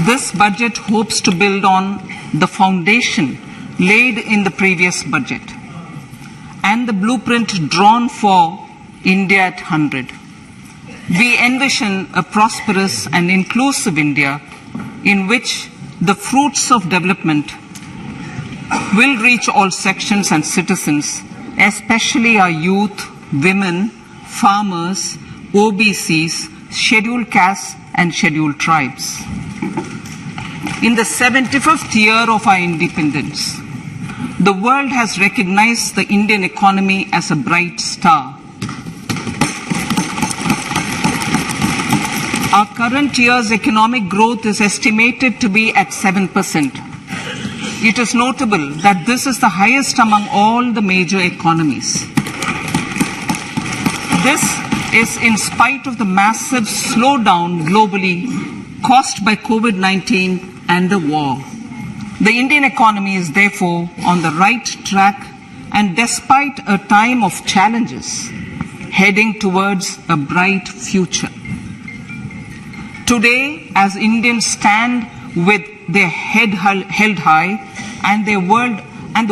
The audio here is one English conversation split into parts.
This budget hopes to build on the foundation laid in the previous budget and the blueprint drawn for India at 100. We envision a prosperous and inclusive India in which the fruits of development will reach all sections and citizens, especially our youth, women, farmers, OBCs, scheduled castes and scheduled tribes. In the 75th year of our independence, the world has recognized the Indian economy as a bright star. Our current year's economic growth is estimated to be at 7%. It is notable that this is the highest among all the major economies. This is in spite of the massive slowdown globally caused by COVID-19 and the war. The Indian economy is therefore on the right track, and despite a time of challenges, heading towards a bright future. Today, as Indians stand with their head held high and the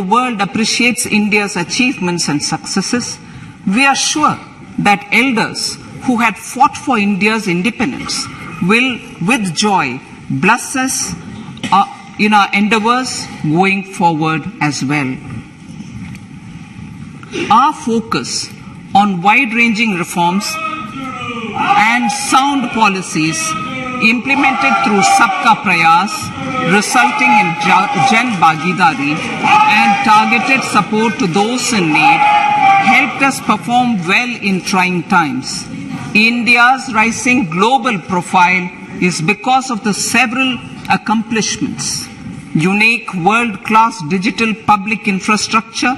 world appreciates India's achievements and successes, we are sure that elders who had fought for India's independence will, with joy, bless us in our endeavors going forward as well. Our focus on wide-ranging reforms and sound policies implemented through Sabka Prayas, resulting in Jan Bhagidari and targeted support to those in need, helped us perform well in trying times. India's rising global profile is because of the several accomplishments. Unique world-class digital public infrastructure,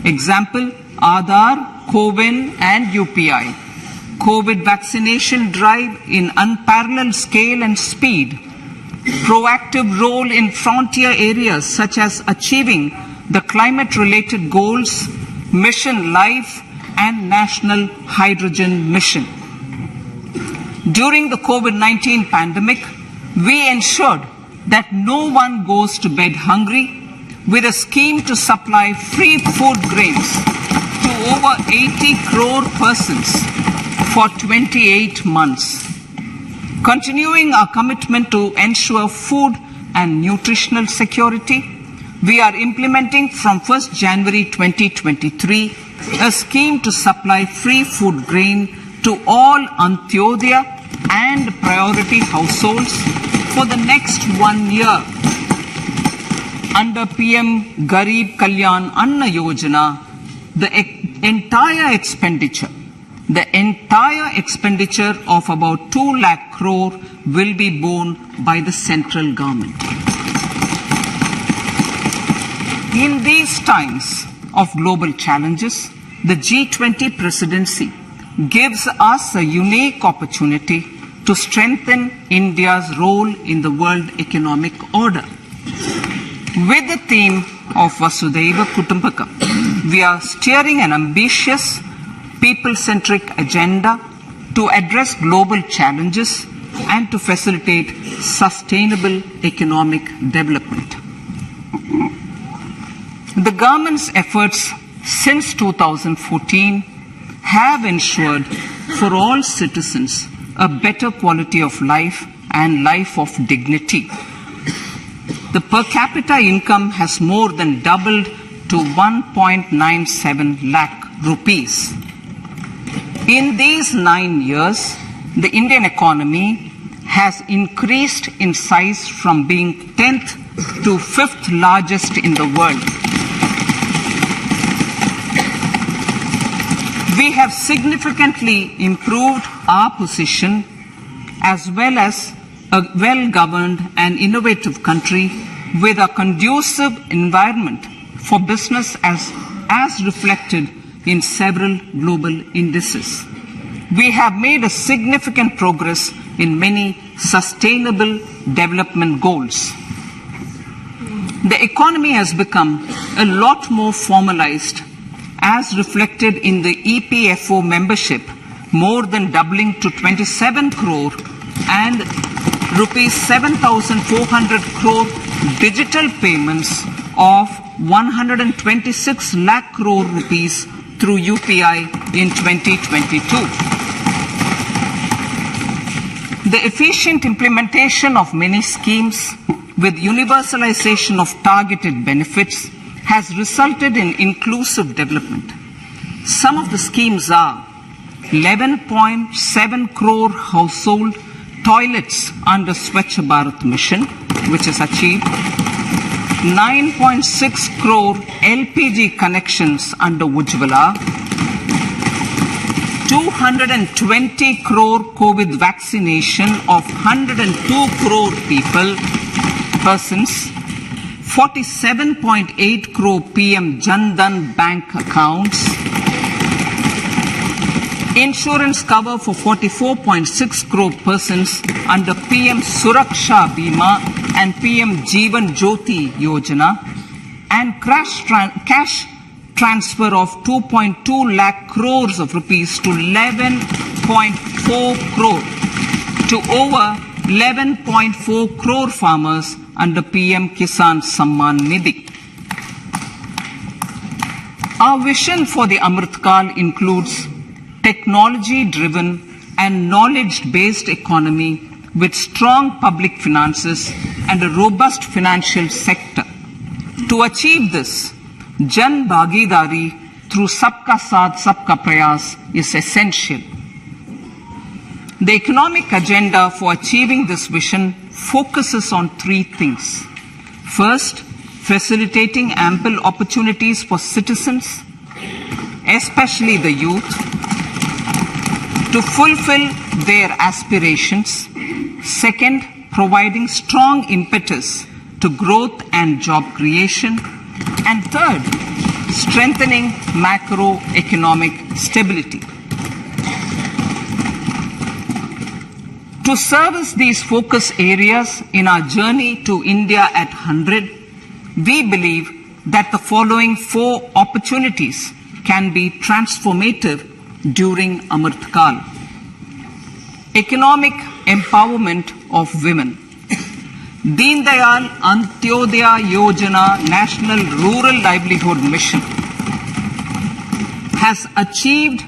example, Aadhaar, CoWIN and UPI. COVID vaccination drive in unparalleled scale and speed. Proactive role in frontier areas such as achieving the climate-related goals, Mission Life and National Hydrogen Mission. During the COVID-19 pandemic, we ensured that no one goes to bed hungry with a scheme to supply free food grains to over 80 crore persons for 28 months. Continuing our commitment to ensure food and nutritional security, we are implementing from 1st January 2023 a scheme to supply free food grain to all Antyodaya and priority households for the next 1 year. Under PM Garib Kalyan Anna Yojana, the entire expenditure of about 2 lakh crore will be borne by the central government. In these times of global challenges, the G20 presidency gives us a unique opportunity to strengthen India's role in the world economic order. With the theme of Vasudhaiva Kutumbakam, we are steering an ambitious people-centric agenda to address global challenges and to facilitate sustainable economic development. The government's efforts since 2014 have ensured for all citizens a better quality of life and life of dignity. The per capita income has more than doubled to 1.97 lakh rupees. In these 9 years, the Indian economy has increased in size from being 10th to 5th largest in the world. We have significantly improved our position as well as a well-governed and innovative country with a conducive environment for business as reflected in several global indices. We have made a significant progress in many sustainable development goals. The economy has become a lot more formalized as reflected in the EPFO membership, more than doubling to 27 crore and rupees 7,400 crore digital payments of 126 lakh crore rupees through UPI in 2022. The efficient implementation of many schemes with universalization of targeted benefits has resulted in inclusive development. Some of the schemes are 11.7 crore household toilets under Swachh Bharat mission, which is achieved, 9.6 crore LPG connections under Ujjwala, 220 crore COVID vaccination of 102 crore persons, 47.8 crore PM Jan Dhan bank accounts, insurance cover for 44.6 crore persons under PM Suraksha Bima and PM Jeevan Jyoti Yojana, and cash transfer of 2.2 lakh crores of rupees to 11.4 crore to over 11.4 crore farmers under PM Kisan Samman Nidhi. Our vision for the Amrit Kal includes technology-driven and knowledge-based economy with strong public finances and a robust financial sector. To achieve this, Jan Bhagidari through Sabka Saath Sabka Prayas is essential. The economic agenda for achieving this vision focuses on three things. First, facilitating ample opportunities for citizens, especially the youth, to fulfill their aspirations. Second, providing strong impetus to growth and job creation. And third, strengthening macroeconomic stability. To service these focus areas in our journey to India at 100, we believe that the following four opportunities can be transformative during Amrit Kal. Economic empowerment of women. Deen Dayal Antyodaya Yojana National Rural Livelihood Mission has achieved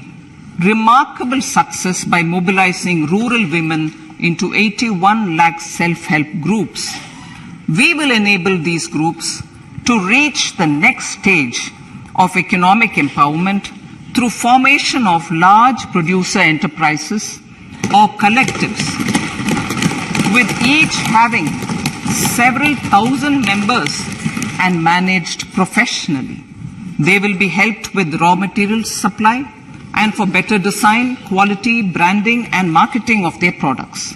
remarkable success by mobilizing rural women into 81 lakh self-help groups. We will enable these groups to reach the next stage of economic empowerment through formation of large producer enterprises or collectives, with each having several thousand members and managed professionally. They will be helped with raw materials supply and for better design, quality, branding and marketing of their products.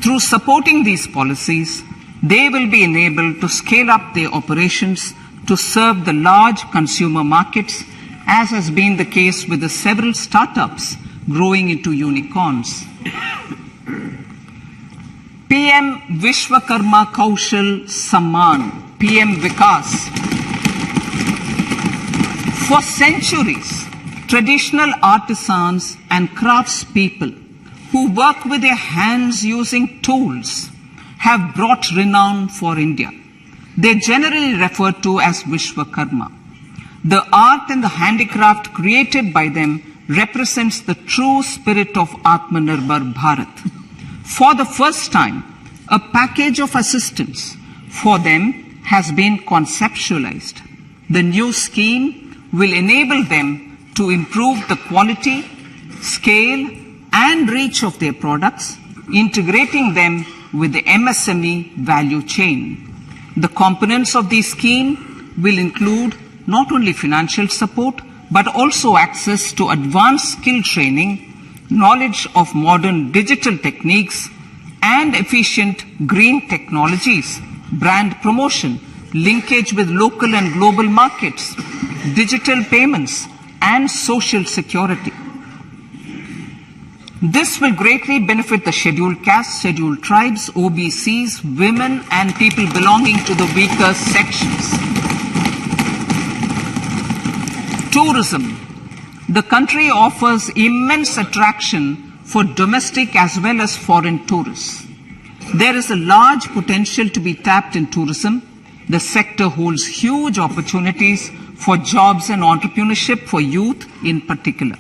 Through supporting these policies, they will be enabled to scale up their operations to serve the large consumer markets, as has been the case with the several startups growing into unicorns. PM Vishwakarma Kaushal Samman, PM Vikas. For centuries, traditional artisans and craftspeople who work with their hands using tools have brought renown for India. They are generally referred to as Vishwakarma. The art and the handicraft created by them represents the true spirit of Atmanirbhar Bharat. For the first time, a package of assistance for them has been conceptualized. The new scheme will enable them to improve the quality, scale, and reach of their products, integrating them with the MSME value chain. The components of this scheme will include not only financial support, but also access to advanced skill training, knowledge of modern digital techniques, and efficient green technologies, brand promotion, linkage with local and global markets, digital payments, and social security. This will greatly benefit the scheduled castes, scheduled tribes, OBCs, women, and people belonging to the weaker sections. Tourism. The country offers immense attraction for domestic as well as foreign tourists. There is a large potential to be tapped in tourism. The sector holds huge opportunities for jobs and entrepreneurship for youth in particular.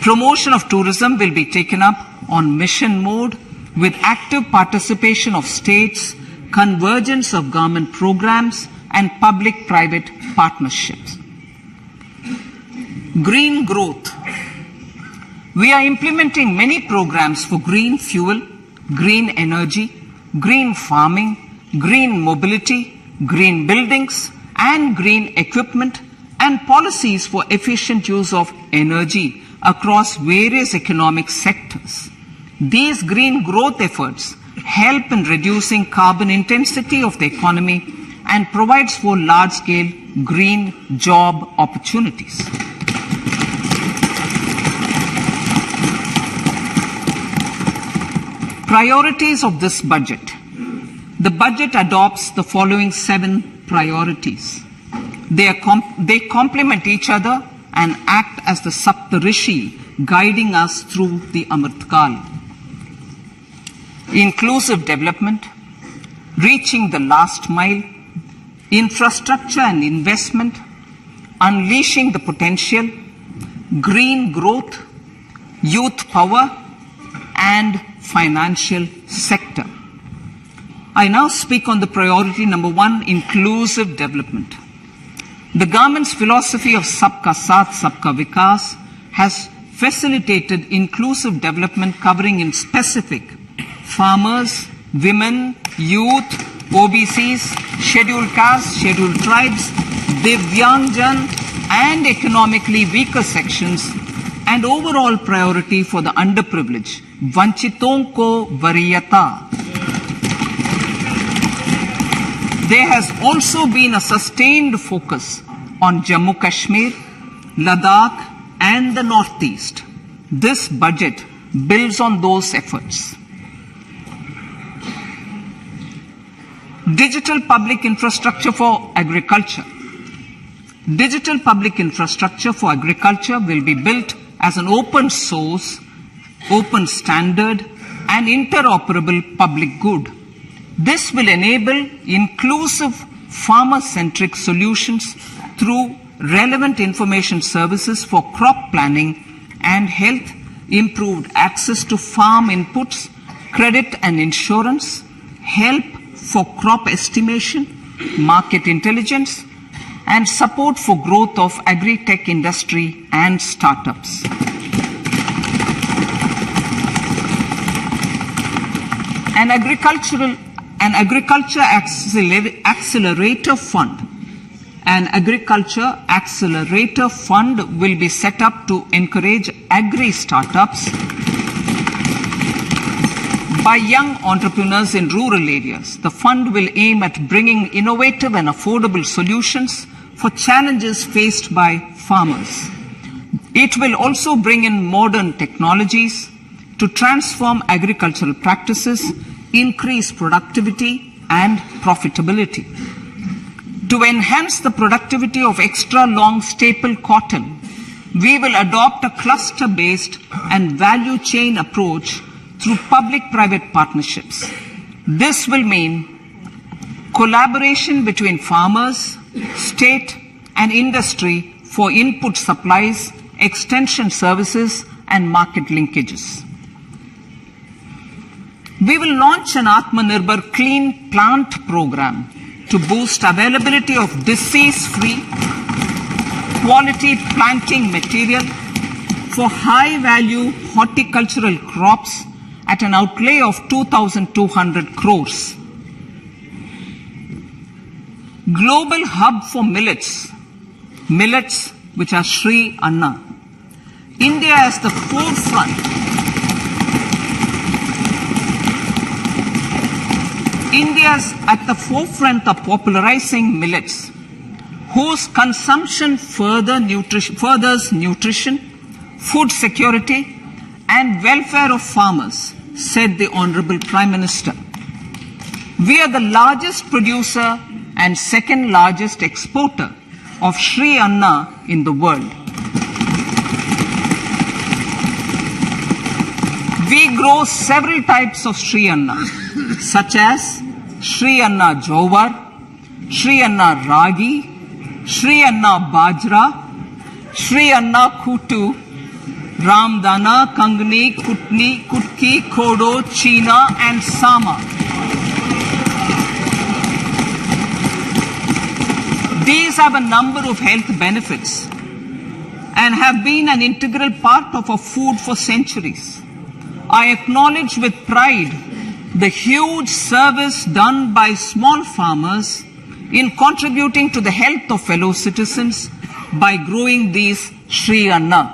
Promotion of tourism will be taken up on mission mode with active participation of states, convergence of government programs, and public-private partnerships. Green growth. We are implementing many programs for green fuel, green energy, green farming, green mobility, green buildings, and green equipment, and policies for efficient use of energy across various economic sectors. These green growth efforts help in reducing carbon intensity of the economy and provides for large-scale green job opportunities. Priorities of this budget. The budget adopts the following 7 priorities. They complement each other and act as the Saptarishi guiding us through the Amritkal. Inclusive development, reaching the last mile, infrastructure and investment, unleashing the potential, green growth, youth power, and financial sector. I now speak on the priority number 1, inclusive development. The government's philosophy of Sabka Saath, Sabka Vikas has facilitated inclusive development covering in specific farmers, women, youth, OBCs, scheduled castes, scheduled tribes, Divyangjan, and economically weaker sections, and overall priority for the underprivileged, Vanchiton ko Variyata. There has also been a sustained focus on Jammu Kashmir, Ladakh, and the Northeast. This budget builds on those efforts. Digital public infrastructure for agriculture. Digital public infrastructure for agriculture will be built as an open source, open standard, and interoperable public good. This will enable inclusive farmer-centric solutions through relevant information services for crop planning and health, improved access to farm inputs, credit and insurance, help for crop estimation, market intelligence, and support for growth of agri-tech industry and startups. An agriculture accelerator fund. An agriculture accelerator fund will be set up to encourage agri-startups by young entrepreneurs in rural areas. The fund will aim at bringing innovative and affordable solutions for challenges faced by farmers. It will also bring in modern technologies to transform agricultural practices, increase productivity and profitability. To enhance the productivity of extra long staple cotton, we will adopt a cluster-based and value chain approach through public-private partnerships. This will mean collaboration between farmers, state and industry for input supplies, extension services and market linkages. We will launch an Atmanirbhar Clean Plant program to boost availability of disease-free, quality planting material for high-value horticultural crops at an outlay of 2,200 crores. Global hub for millets, which are Sri Anna. India is the forefront. India is at the forefront of popularizing millets, whose consumption furthers nutrition, food security, and welfare of farmers, said the Honorable Prime Minister. We are the largest producer and second largest exporter of Sri Anna in the world. We grow several types of Sri Anna, such as Sri Anna Jowar, Sri Anna Ragi, Sri Anna Bajra, Sri Anna Kutu, Ramdana, Kangni, Kutni, Kutki, Kodo, China, and Sama. These have a number of health benefits and have been an integral part of our food for centuries. I acknowledge with pride the huge service done by small farmers in contributing to the health of fellow citizens by growing these Sri Anna.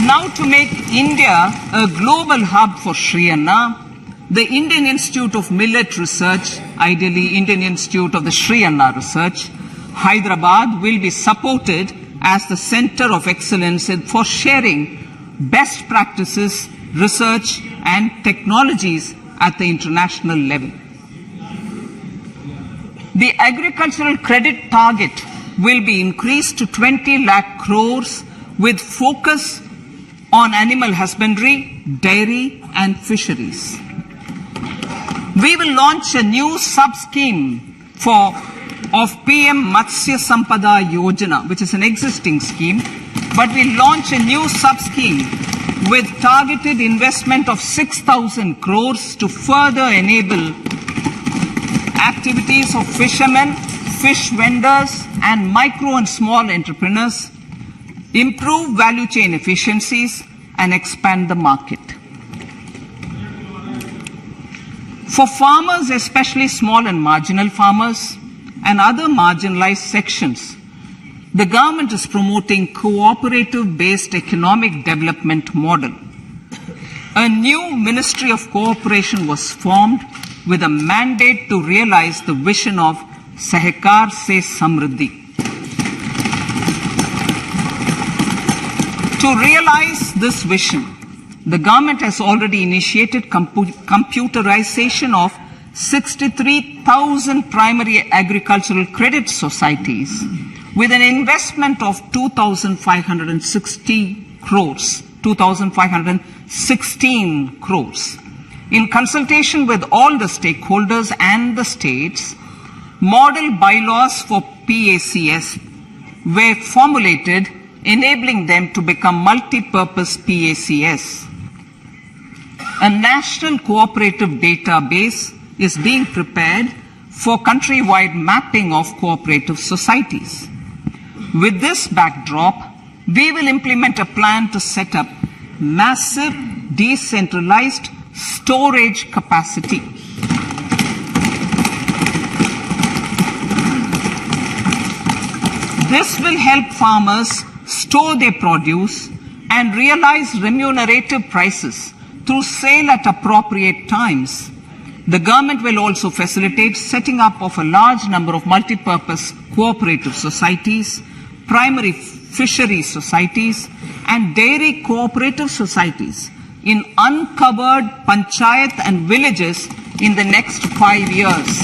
Now, to make India a global hub for Sri Anna, the Indian Institute of Millet Research, ideally Indian Institute of the Sri Anna Research, Hyderabad, will be supported as the center of excellence for sharing best practices, research, and technologies at the international level. The agricultural credit target will be increased to 20 lakh crores with focus on animal husbandry, dairy, and fisheries. We will launch a new sub-scheme of PM Matsya Sampada Yojana, which is an existing scheme, but we launch a new sub-scheme with targeted investment of 6,000 crores to further enable activities of fishermen, fish vendors, and micro and small entrepreneurs, improve value chain efficiencies, and expand the market. For farmers, especially small and marginal farmers and other marginalized sections, the government is promoting cooperative-based economic development model. A new Ministry of Cooperation was formed with a mandate to realize the vision of Sahakar Se Samriddhi. To realize this vision, the government has already initiated computerization of 63,000 primary agricultural credit societies with an investment of 2,516 crores. In consultation with all the stakeholders and the states, model bylaws for PACS were formulated, enabling them to become multi-purpose PACS. A national cooperative database is being prepared for countrywide mapping of cooperative societies. With this backdrop, we will implement a plan to set up massive decentralized storage capacity. This will help farmers store their produce and realize remunerative prices through sale at appropriate times. The government will also facilitate setting up of a large number of multi-purpose cooperative societies, primary fisheries societies, and dairy cooperative societies in uncovered panchayat and villages in the next 5 years.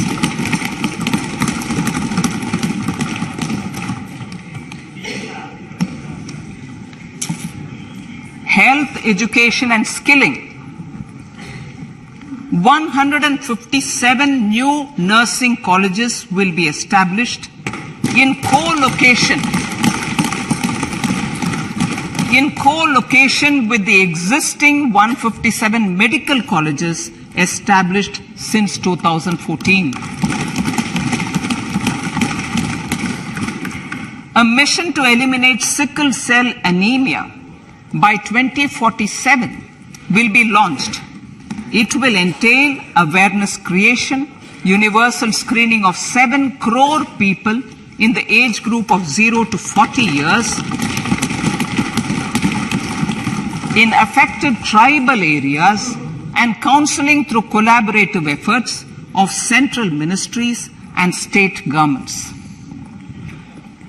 Health, education, and skilling. 157 new nursing colleges will be established in co-location with the existing 157 medical colleges established since 2014. A mission to eliminate sickle cell anemia by 2047 will be launched. It will entail awareness creation, universal screening of 7 crore people in the age group of 0 to 40 years in affected tribal areas, and counseling through collaborative efforts of central ministries and state governments.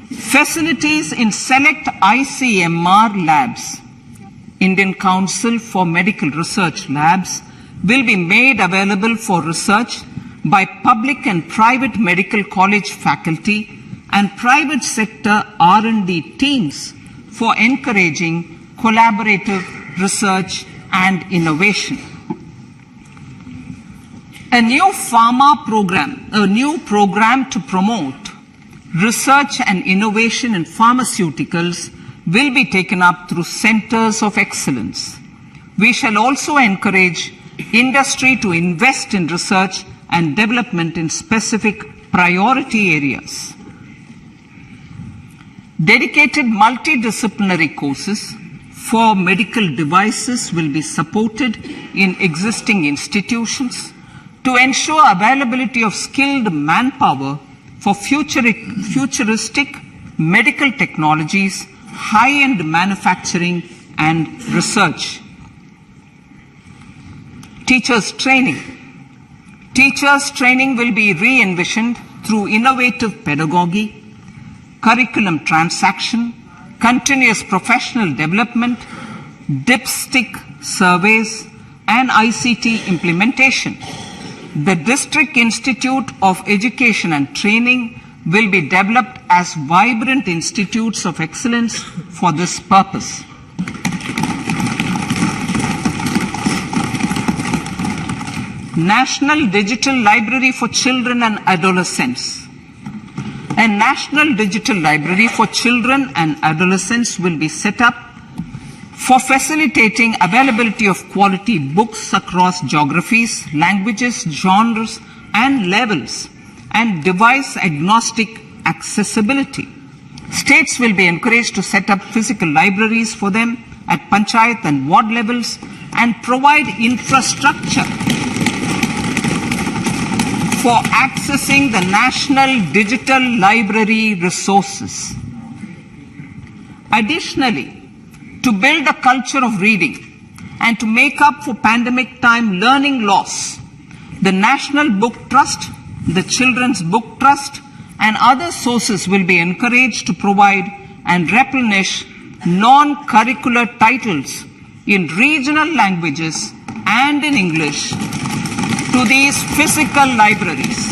Facilities in select ICMR labs, Indian Council for Medical Research labs, will be made available for research by public and private medical college faculty and private sector R&D teams for encouraging collaborative research and innovation. A new program to promote research and innovation in pharmaceuticals will be taken up through centers of excellence. We shall also encourage industry to invest in research and development in specific priority areas. Dedicated multidisciplinary courses for medical devices will be supported in existing institutions to ensure availability of skilled manpower for futuristic medical technologies, high-end manufacturing and research. Teachers training. Teachers training will be re-envisioned through innovative pedagogy, curriculum transaction, continuous professional development, dipstick surveys, and ICT implementation. The District Institute of Education and Training will be developed as vibrant institutes of excellence for this purpose. National Digital Library for Children and Adolescents. A National Digital Library for Children and Adolescents will be set up for facilitating availability of quality books across geographies, languages, genres, and levels, and device-agnostic accessibility. States will be encouraged to set up physical libraries for them at panchayat and ward levels and provide infrastructure for accessing the national digital library resources. Additionally, to build a culture of reading and to make up for pandemic time learning loss, the National Book Trust, the Children's Book Trust, and other sources will be encouraged to provide and replenish non-curricular titles in regional languages and in English to these physical libraries.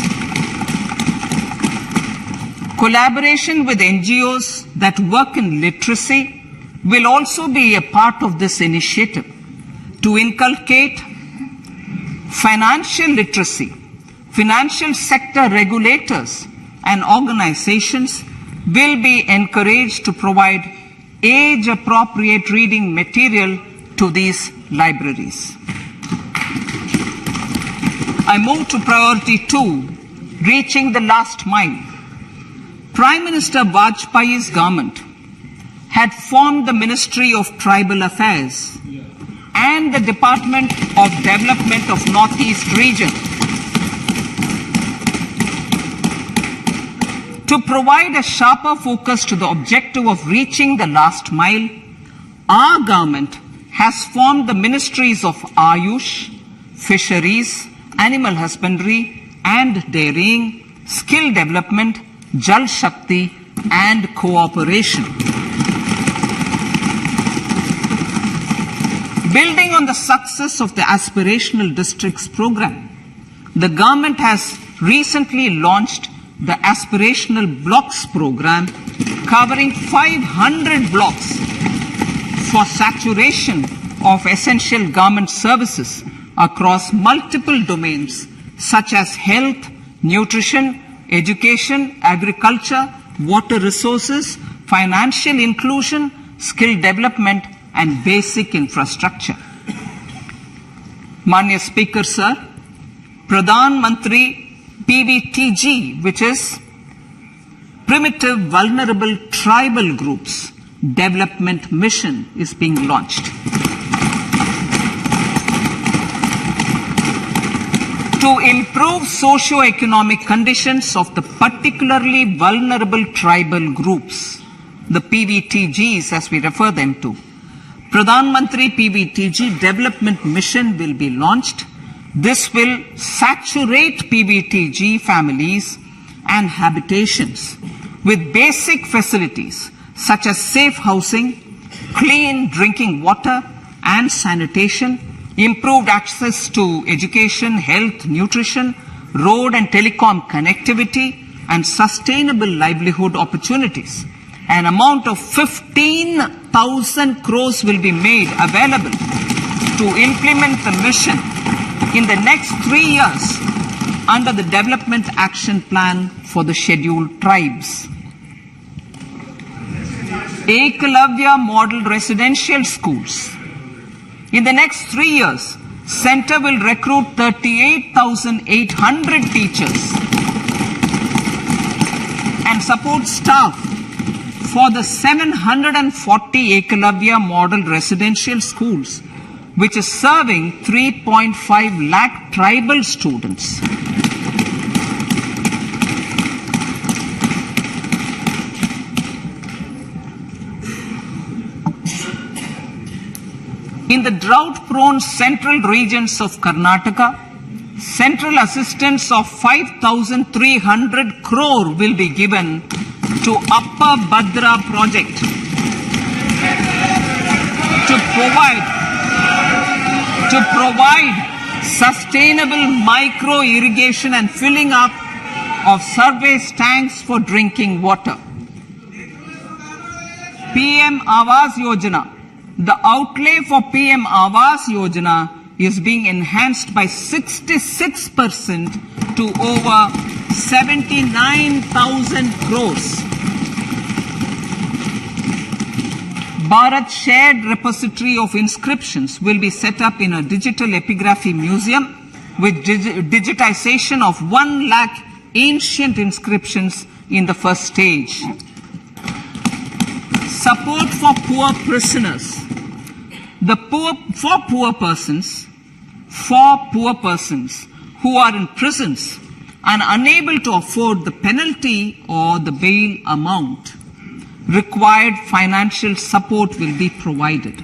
Collaboration with NGOs that work in literacy will also be a part of this initiative. To inculcate financial literacy, financial sector regulators and organizations will be encouraged to provide age-appropriate reading material to these libraries. I move to priority 2, reaching the last mile. Prime Minister Vajpayee's government had formed the Ministry of Tribal Affairs and the Department of Development of Northeast Region to provide a sharper focus to the objective of reaching the last mile. Our government has formed the Ministries of Ayush, Fisheries, Animal Husbandry and Dairying, Skill Development, Jal Shakti and Cooperation. Building on the success of the Aspirational Districts program, the government has recently launched the Aspirational Blocks program covering 500 blocks for saturation of essential government services across multiple domains such as health, nutrition, education, agriculture, water resources, financial inclusion, skill development, and basic infrastructure. Manya Speaker, Sir, Pradhan Mantri PVTG, which is Primitive Vulnerable Tribal Groups Development Mission, is being launched. To improve socio-economic conditions of the particularly vulnerable tribal groups, the PVTGs as we refer them to, Pradhan Mantri PVTG Development Mission will be launched. This will saturate PVTG families and habitations with basic facilities such as safe housing, clean drinking water and sanitation, improved access to education, health, nutrition, road and telecom connectivity, and sustainable livelihood opportunities. An amount of 15 1,000 crores will be made available to implement the mission in the next 3 years under the Development Action Plan for the Scheduled Tribes. Ekalavya Model Residential Schools. In the next 3 years, Center will recruit 38,800 teachers and support staff for the 740 Ekalavya Model Residential Schools, which is serving 3.5 lakh tribal students. In the drought-prone central regions of Karnataka, central assistance of 5,300 crore will be given to Upper Bhadra project to provide sustainable micro-irrigation and filling up of surface tanks for drinking water. PM Awas Yojana. The outlay for PM Awas Yojana is being enhanced by 66% to over 79,000 crores. Bharat Shared Repository of Inscriptions will be set up in a digital epigraphy museum with digitization of 1 lakh ancient inscriptions in the first stage. Support for poor prisoners. For poor persons who are in prisons and unable to afford the penalty or the bail amount, required financial support will be provided.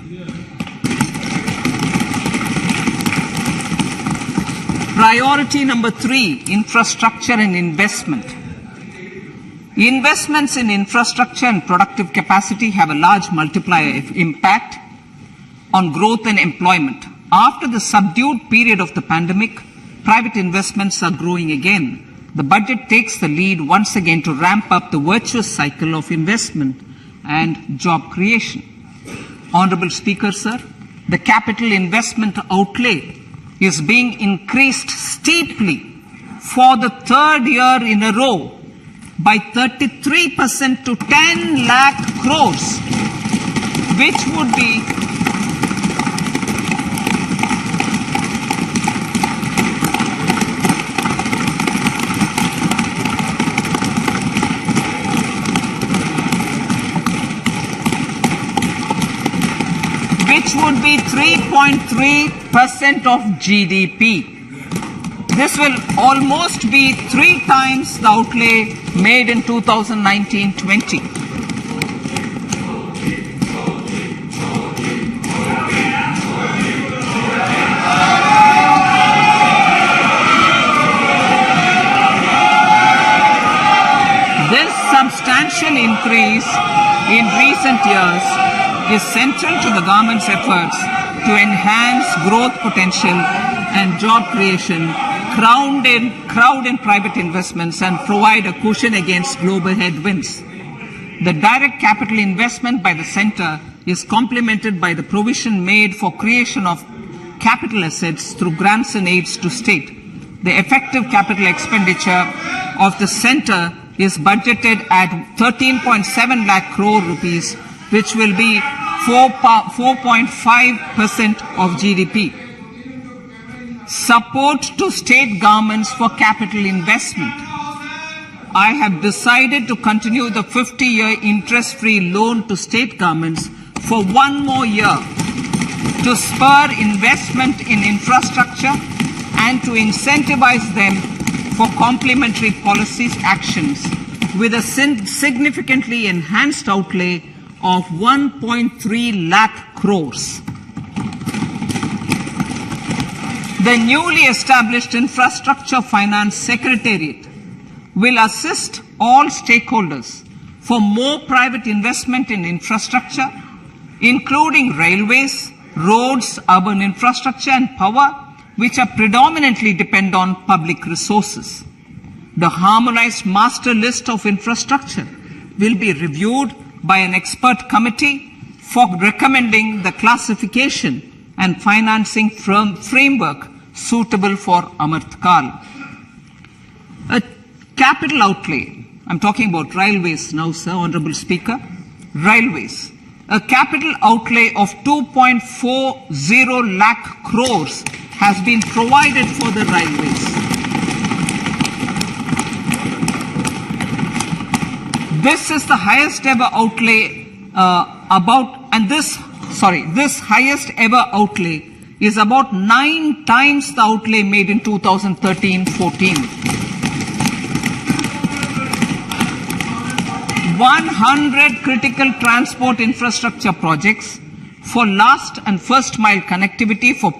Priority number 3, infrastructure and investment. Investments in infrastructure and productive capacity have a large multiplier impact on growth and employment. After the subdued period of the pandemic, private investments are growing again. The budget takes the lead once again to ramp up the virtuous cycle of investment and job creation. Honorable Speaker, sir, the capital investment outlay is being increased steeply for the 3rd year in a row by 33% to 10 lakh crores, which would be which would be 3.3% of GDP. This will almost be 3 times the outlay made in 2019-20. This substantial increase in recent years is central to the government's efforts to enhance growth potential and job creation, crowd in private investments, and provide a cushion against global headwinds. The direct capital investment by the center is complemented by the provision made for creation of capital assets through grants and aids to state. The effective capital expenditure of the center is budgeted at 13.7 lakh crore rupees, which will be 4.5% of GDP. Support to state governments for capital investment. I have decided to continue the 50-year interest-free loan to state governments for 1 more year to spur investment in infrastructure and to incentivize them for complementary policies actions with a significantly enhanced outlay of 1.3 lakh crores. The newly established Infrastructure Finance Secretariat will assist all stakeholders for more private investment in infrastructure, including railways, roads, urban infrastructure and power, which are predominantly depend on public resources. The harmonized master list of infrastructure will be reviewed by an expert committee for recommending the classification and financing framework suitable for Amartkal. A capital outlay, I'm talking about railways now, sir, Honorable Speaker, railways. A capital outlay of 2.40 lakh crores has been provided for the railways. This is the highest ever outlay this highest ever outlay is about 9 times the outlay made in 2013-14. 100 critical transport infrastructure projects for last and first mile connectivity for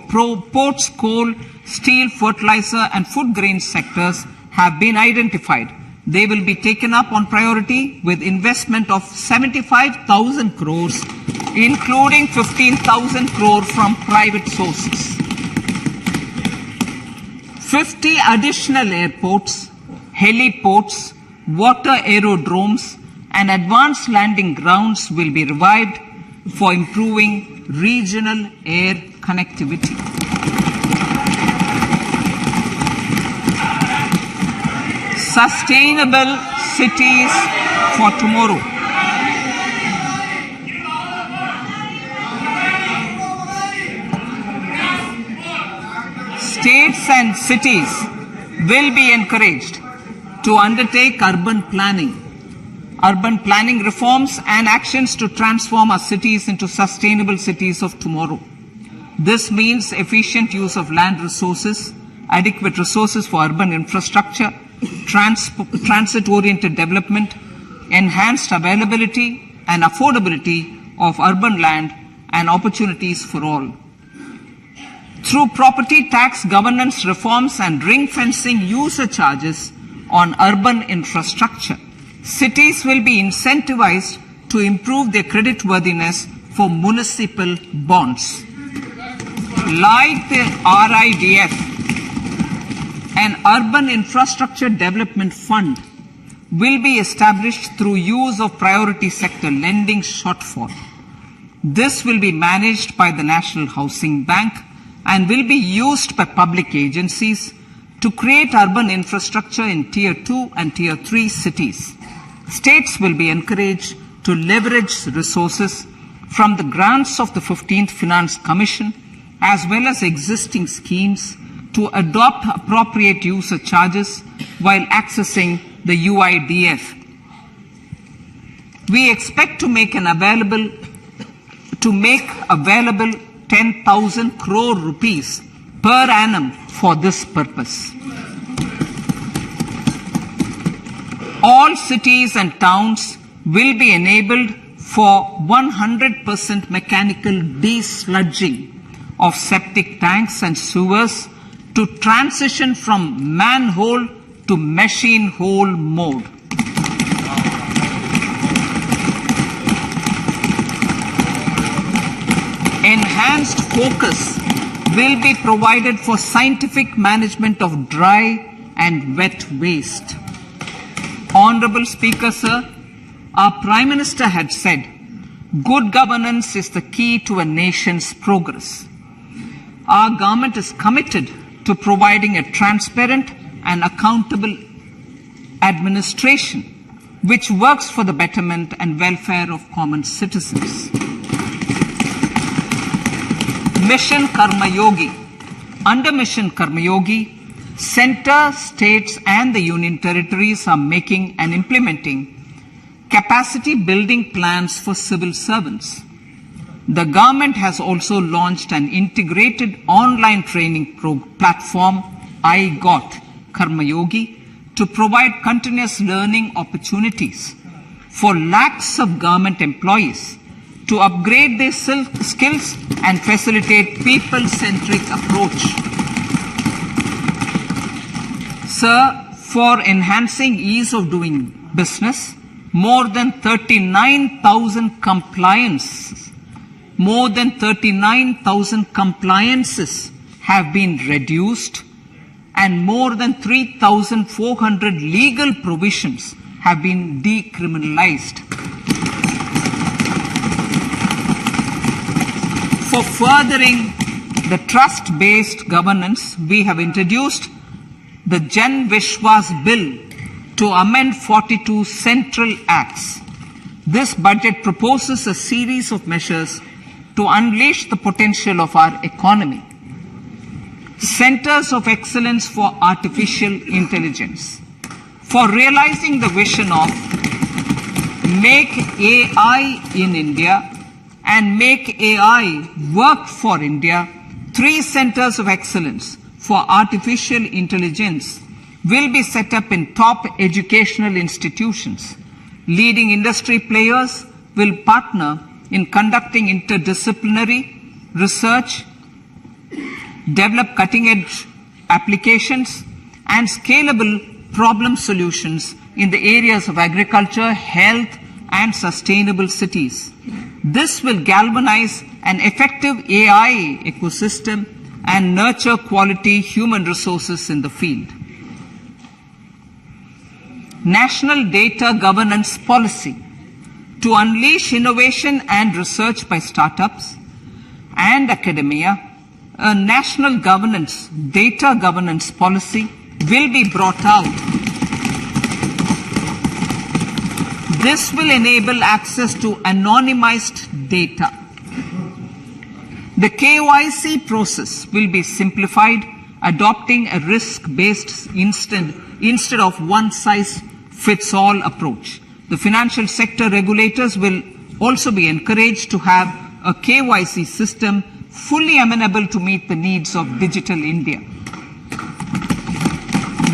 ports, coal, steel, fertilizer and food grain sectors have been identified. They will be taken up on priority with investment of 75,000 crores, including 15,000 crore from private sources. 50 additional airports, heliports, water aerodromes, and advanced landing grounds will be revived for improving regional air connectivity. Sustainable cities for tomorrow. States and cities will be encouraged to undertake urban planning reforms and actions to transform our cities into sustainable cities of tomorrow. This means efficient use of land resources, adequate resources for urban infrastructure, transit-oriented development, enhanced availability and affordability of urban land and opportunities for all. Through property tax governance reforms and ring-fencing user charges on urban infrastructure, cities will be incentivized to improve their creditworthiness for municipal bonds. Like the RIDF, an urban infrastructure development fund will be established through use of priority sector lending shortfall. This will be managed by the National Housing Bank and will be used by public agencies to create urban infrastructure in Tier 2 and Tier 3 cities. States will be encouraged to leverage resources from the grants of the 15th Finance Commission as well as existing schemes to adopt appropriate user charges while accessing the UIDF. We expect to make available 10,000 crore rupees per annum for this purpose. All cities and towns will be enabled for 100% mechanical desludging of septic tanks and sewers to transition from manhole to machine hole mode. Enhanced focus will be provided for scientific management of dry and wet waste. Honorable Speaker, sir, our Prime Minister had said, good governance is the key to a nation's progress. Our government is committed to providing a transparent and accountable administration which works for the betterment and welfare of common citizens. Mission Karma Yogi. Under Mission Karma Yogi, Centre, states and the Union territories are making and implementing capacity building plans for civil servants. The government has also launched an integrated online training platform, I Got Karma Yogi, to provide continuous learning opportunities for lakhs of government employees to upgrade their skills and facilitate people-centric approach. Sir, for enhancing ease of doing business, more than 39,000 compliances have been reduced and more than 3,400 legal provisions have been decriminalized. For furthering the trust-based governance, we have introduced the Jan Vishwas Bill to amend 42 central acts. This budget proposes a series of measures to unleash the potential of our economy. Centers of Excellence for Artificial Intelligence. For realizing the vision of Make AI in India and Make AI Work for India, 3 centers of excellence for artificial intelligence will be set up in top educational institutions. Leading industry players will partner in conducting interdisciplinary research, develop cutting-edge applications, and scalable problem solutions in the areas of agriculture, health, and sustainable cities. This will galvanize an effective AI ecosystem and nurture quality human resources in the field. National Data Governance Policy. To unleash innovation and research by startups and academia, a national data governance policy will be brought out. This will enable access to anonymized data. The KYC process will be simplified, adopting a risk-based instead of one-size-fits-all approach. The financial sector regulators will also be encouraged to have a KYC system fully amenable to meet the needs of digital India.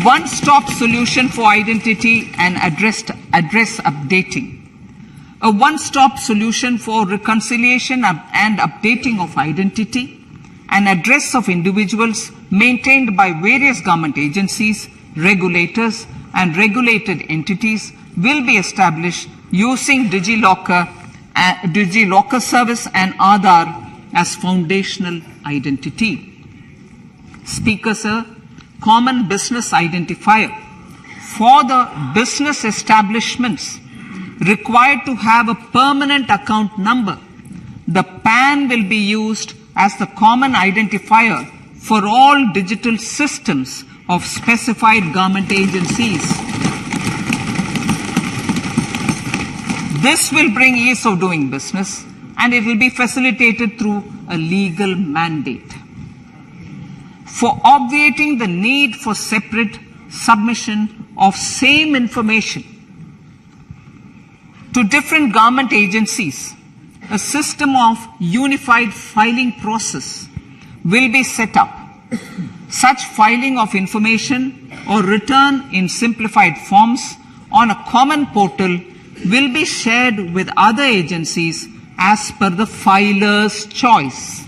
One-stop solution for identity and address updating. A one-stop solution for reconciliation and updating of identity and address of individuals maintained by various government agencies, regulators, and regulated entities will be established using DigiLocker service and Aadhaar as foundational identity. Speaker, sir, common business identifier. For the business establishments required to have a permanent account number, the PAN will be used as the common identifier for all digital systems of specified government agencies. This will bring ease of doing business, and it will be facilitated through a legal mandate. For obviating the need for separate submission of same information to different government agencies, a system of unified filing process will be set up. Such filing of information or return in simplified forms on a common portal will be shared with other agencies as per the filer's choice.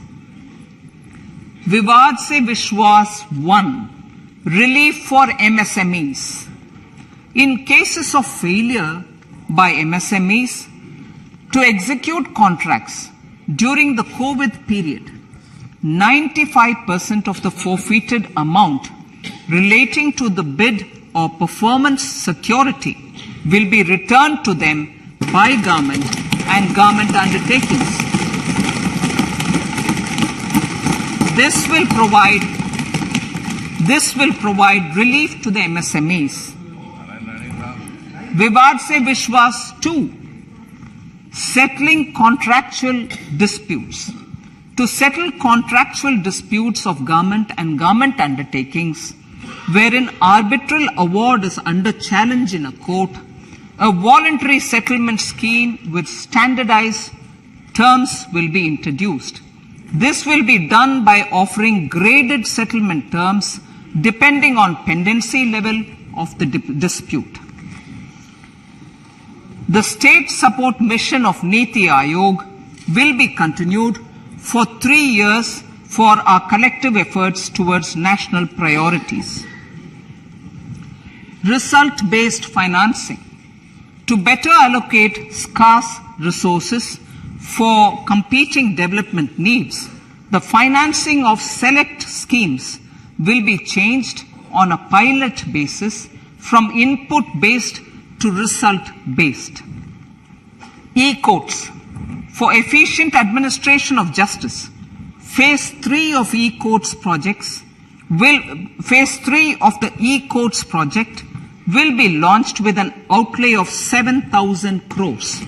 Vivad se Vishwas 1. Relief for MSMEs. In cases of failure by MSMEs to execute contracts during the COVID period, 95% of the forfeited amount relating to the bid or performance security will be returned to them by government and government undertakings. This will provide relief to the MSMEs. Vivad se Vishwas 2. Settling contractual disputes. To settle contractual disputes of government and government undertakings wherein arbitral award is under challenge in a court, a voluntary settlement scheme with standardized terms will be introduced. This will be done by offering graded settlement terms depending on pendency level of the dispute. The state support mission of Niti Aayog will be continued for 3 years for our collective efforts towards national priorities. Result-based financing. To better allocate scarce resources for competing development needs, the financing of select schemes will be changed on a pilot basis from input-based to result-based. E-courts. For efficient administration of justice, Phase 3 of Phase 3 of the e-courts project will be launched with an outlay of 7,000 crores.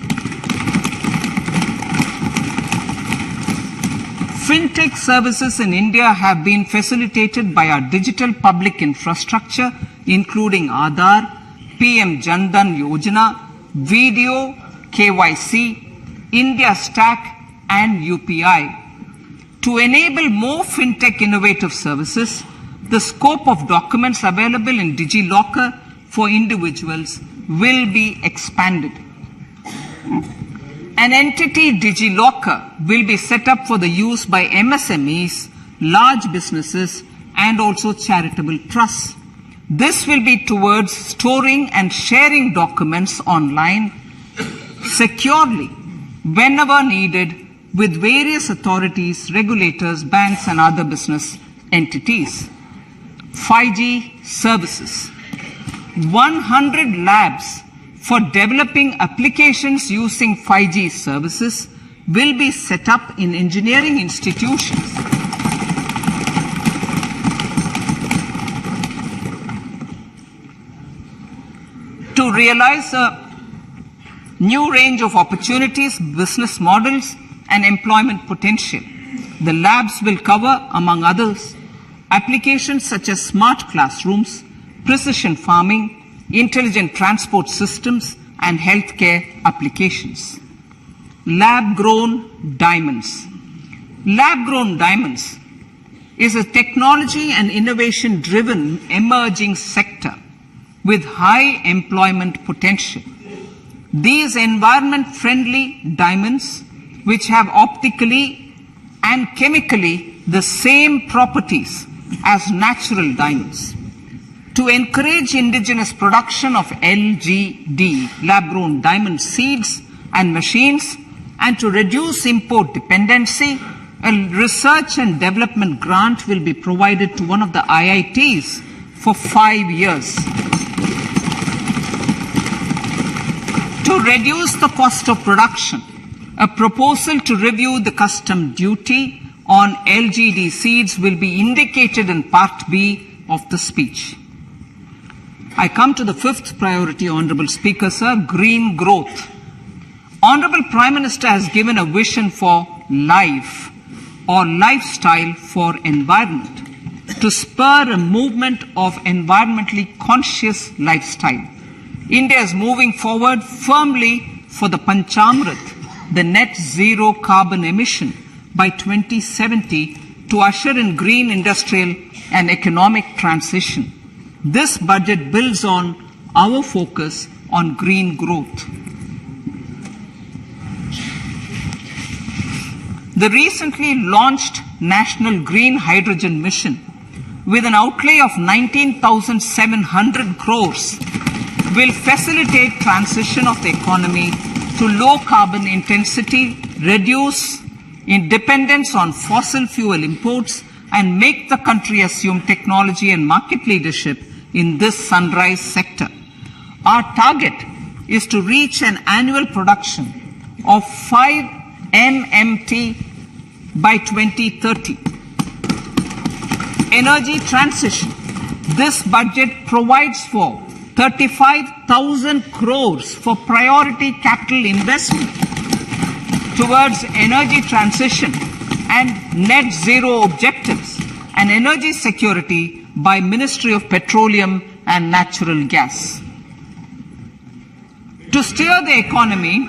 Fintech services in India have been facilitated by our digital public infrastructure, including Aadhaar, PM Jan Dhan Yojana, Video, KYC, India Stack, and UPI. To enable more fintech innovative services, the scope of documents available in DigiLocker for individuals will be expanded. An entity, DigiLocker, will be set up for the use by MSMEs, large businesses, and also charitable trusts. This will be towards storing and sharing documents online securely whenever needed with various authorities, regulators, banks, and other business entities. 5G services. 100 labs for developing applications using 5G services will be set up in engineering institutions. To realize a new range of opportunities, business models, and employment potential, the labs will cover, among others, applications such as smart classrooms, precision farming, intelligent transport systems, and healthcare applications. Lab-grown diamonds. Lab-grown diamonds is a technology and innovation-driven emerging sector with high employment potential. These environment-friendly diamonds, which have optically and chemically the same properties as natural diamonds. To encourage indigenous production of LGD, lab-grown diamond seeds and machines, and to reduce import dependency, a research and development grant will be provided to one of the IITs for 5 years. To reduce the cost of production, a proposal to review the custom duty on LGD seeds will be indicated in Part B of the speech. I come to the fifth priority, Honorable Speaker, sir, green growth. Honorable Prime Minister has given a vision for life or lifestyle for environment to spur a movement of environmentally conscious lifestyle. India is moving forward firmly for the Panchamrit, the net zero carbon emission by 2070 to usher in green industrial and economic transition. This budget builds on our focus on green growth. The recently launched National Green Hydrogen Mission, with an outlay of 19,700 crores, will facilitate transition of the economy to low carbon intensity, reduce dependence on fossil fuel imports, and make the country assume technology and market leadership in this sunrise sector. Our target is to reach an annual production of 5 MMT by 2030. Energy transition. This budget provides for 35,000 crores for priority capital investment towards energy transition and net zero objectives and energy security by Ministry of Petroleum and Natural Gas. To steer the economy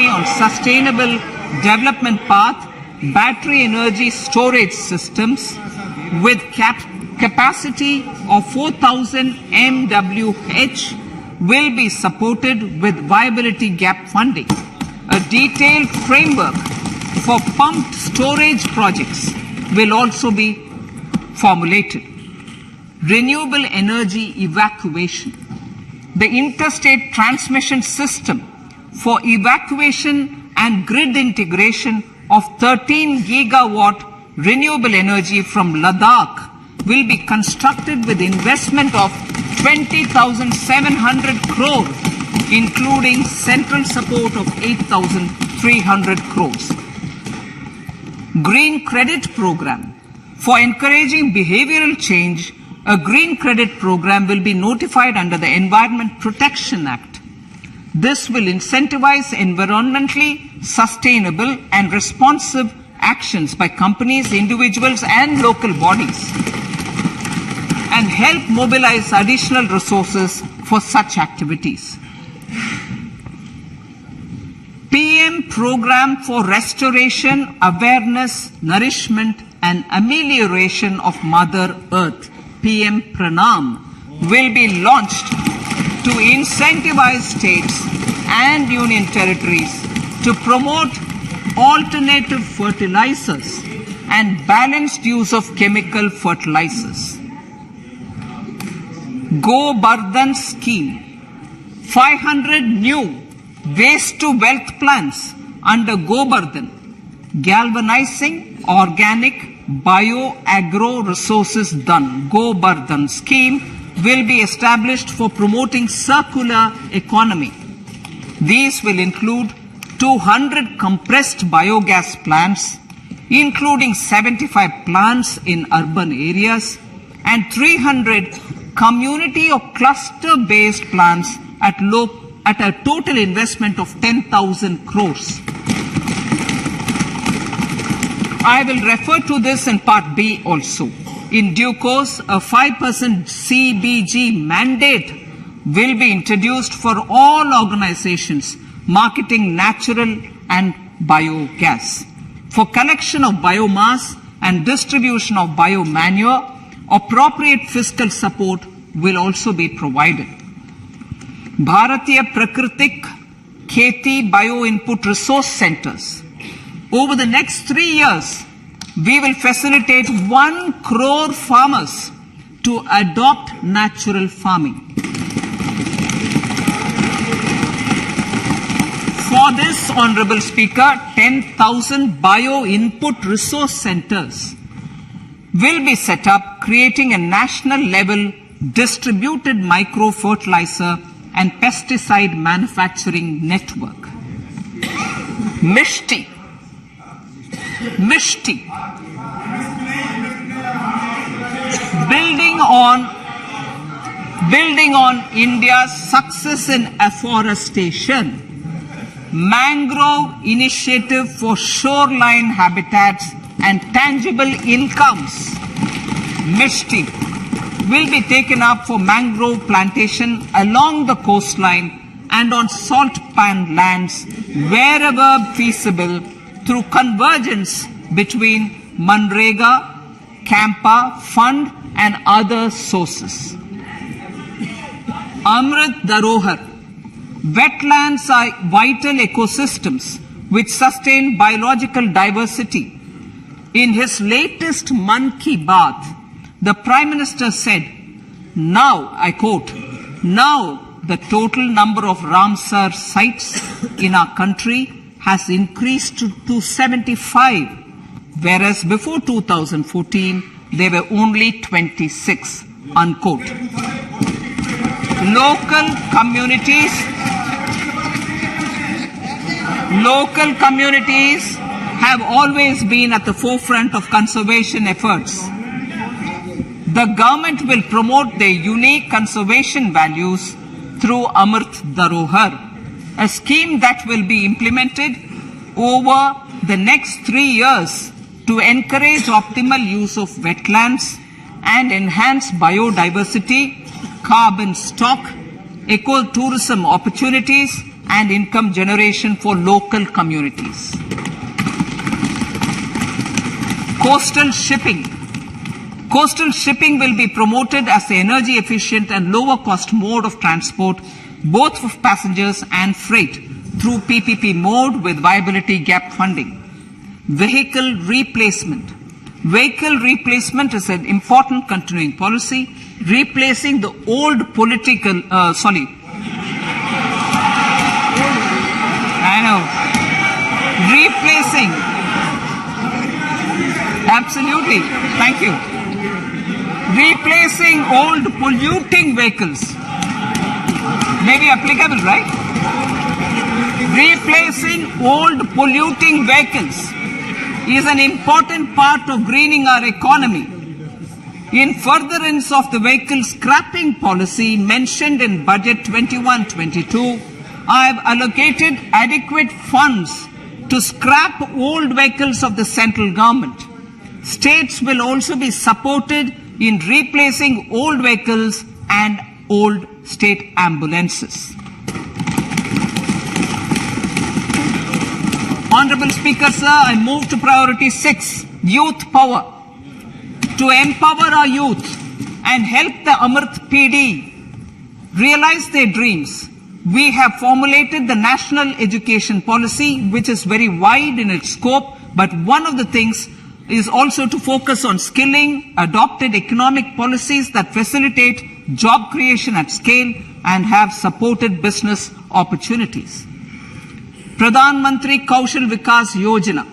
on sustainable development path, battery energy storage systems with capacity of 4,000 MWH will be supported with viability gap funding. A detailed framework for pumped storage projects will also be formulated. Renewable energy evacuation. The interstate transmission system for evacuation and grid integration of 13 gigawatt renewable energy from Ladakh will be constructed with investment of 20,700 crores, including central support of 8,300 crores. Green Credit Program. For encouraging behavioral change, a Green Credit Program will be notified under the Environment Protection Act. This will incentivize environmentally sustainable and responsive actions by companies, individuals, and local bodies, and help mobilize additional resources for such activities. PM Program for Restoration, Awareness, Nourishment, and Amelioration of Mother Earth, PM Pranam, will be launched to incentivize states and union territories to promote alternative fertilizers and balanced use of chemical fertilizers. Go Bardhan Scheme. 500 new waste to wealth plants under Go Bardhan, galvanizing organic bio-agro resources done. Go Bardhan scheme will be established for promoting circular economy. These will include 200 compressed biogas plants, including 75 plants in urban areas, and 300 community or cluster-based plants at a total investment of 10,000 crores. I will refer to this in Part B also. In due course, a 5% CBG mandate will be introduced for all organizations marketing natural and biogas. For collection of biomass and distribution of biomanure, appropriate fiscal support will also be provided. Bharatiya Prakritik Kheti Bio Input Resource Centers. Over the next 3 years, we will facilitate 1 crore farmers to adopt natural farming. For this, Honorable Speaker, 10,000 bio input resource centers will be set up, creating a national level distributed micro fertilizer and pesticide manufacturing network. Mishti. Building on India's success in afforestation, mangrove initiative for shoreline habitats and tangible incomes, Mishti, will be taken up for mangrove plantation along the coastline and on salt pan lands wherever feasible through convergence between Manrega, Campa, Fund and other sources. Amrit Dharohar. Wetlands are vital ecosystems which sustain biological diversity. In his latest Man Ki Baat, the Prime Minister said, now, I quote, now the total number of Ramsar sites in our country has increased to 75, whereas before 2014, there were only 26, unquote. Local communities have always been at the forefront of conservation efforts. The government will promote their unique conservation values through Amrit Dharohar, a scheme that will be implemented over the next 3 years to encourage optimal use of wetlands and enhance biodiversity, carbon stock, ecotourism opportunities, and income generation for local communities. Coastal shipping. Coastal shipping will be promoted as the energy efficient and lower cost mode of transport, both of passengers and freight, through PPP mode with viability gap funding. Vehicle replacement. Vehicle replacement is an important continuing policy, replacing the old political, replacing, absolutely, thank you. Replacing old polluting vehicles. May be applicable, right? Replacing old polluting vehicles is an important part of greening our economy. In furtherance of the vehicle scrapping policy mentioned in Budget 21-22, I have allocated adequate funds to scrap old vehicles of the central government. States will also be supported in replacing old vehicles and old state ambulances. Honorable Speaker, sir, I move to priority 6, youth power. To empower our youth and help the Amrit PD realize their dreams, we have formulated the National Education Policy, which is very wide in its scope, but one of the things is also to focus on skilling, adopted economic policies that facilitate job creation at scale and have supported business opportunities. Pradhan Mantri Kaushal Vikas Yojana.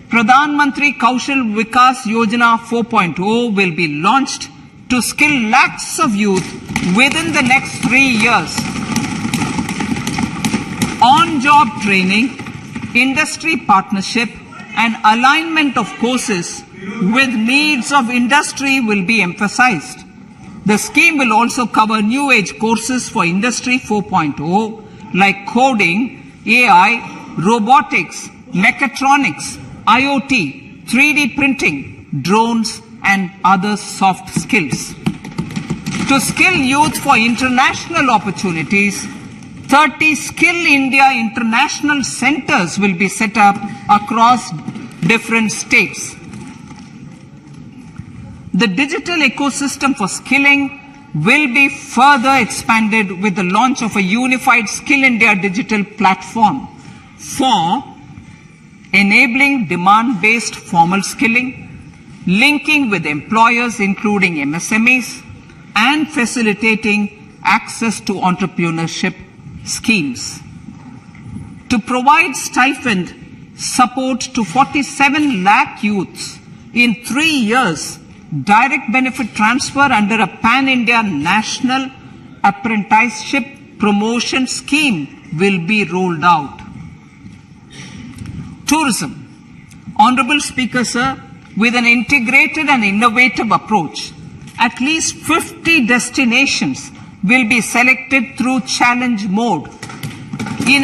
Pradhan Mantri Kaushal Vikas Yojana 4.0 will be launched to skill lakhs of youth within the next 3 years. On-job training, industry partnership, and alignment of courses with needs of industry will be emphasized. The scheme will also cover new age courses for Industry 4.0 like coding, AI, robotics, mechatronics, IoT, 3D printing, drones, and other soft skills. To skill youth for international opportunities, 30 Skill India International Centers will be set up across different states. The digital ecosystem for skilling will be further expanded with the launch of a unified Skill India digital platform for enabling demand-based formal skilling, linking with employers including MSMEs, and facilitating access to entrepreneurship schemes. To provide stipend support to 47 lakh youths in 3 years, direct benefit transfer under a pan-India national apprenticeship promotion scheme will be rolled out. Tourism. Honorable Speaker, sir, with an integrated and innovative approach, at least 50 destinations will be selected through challenge mode. In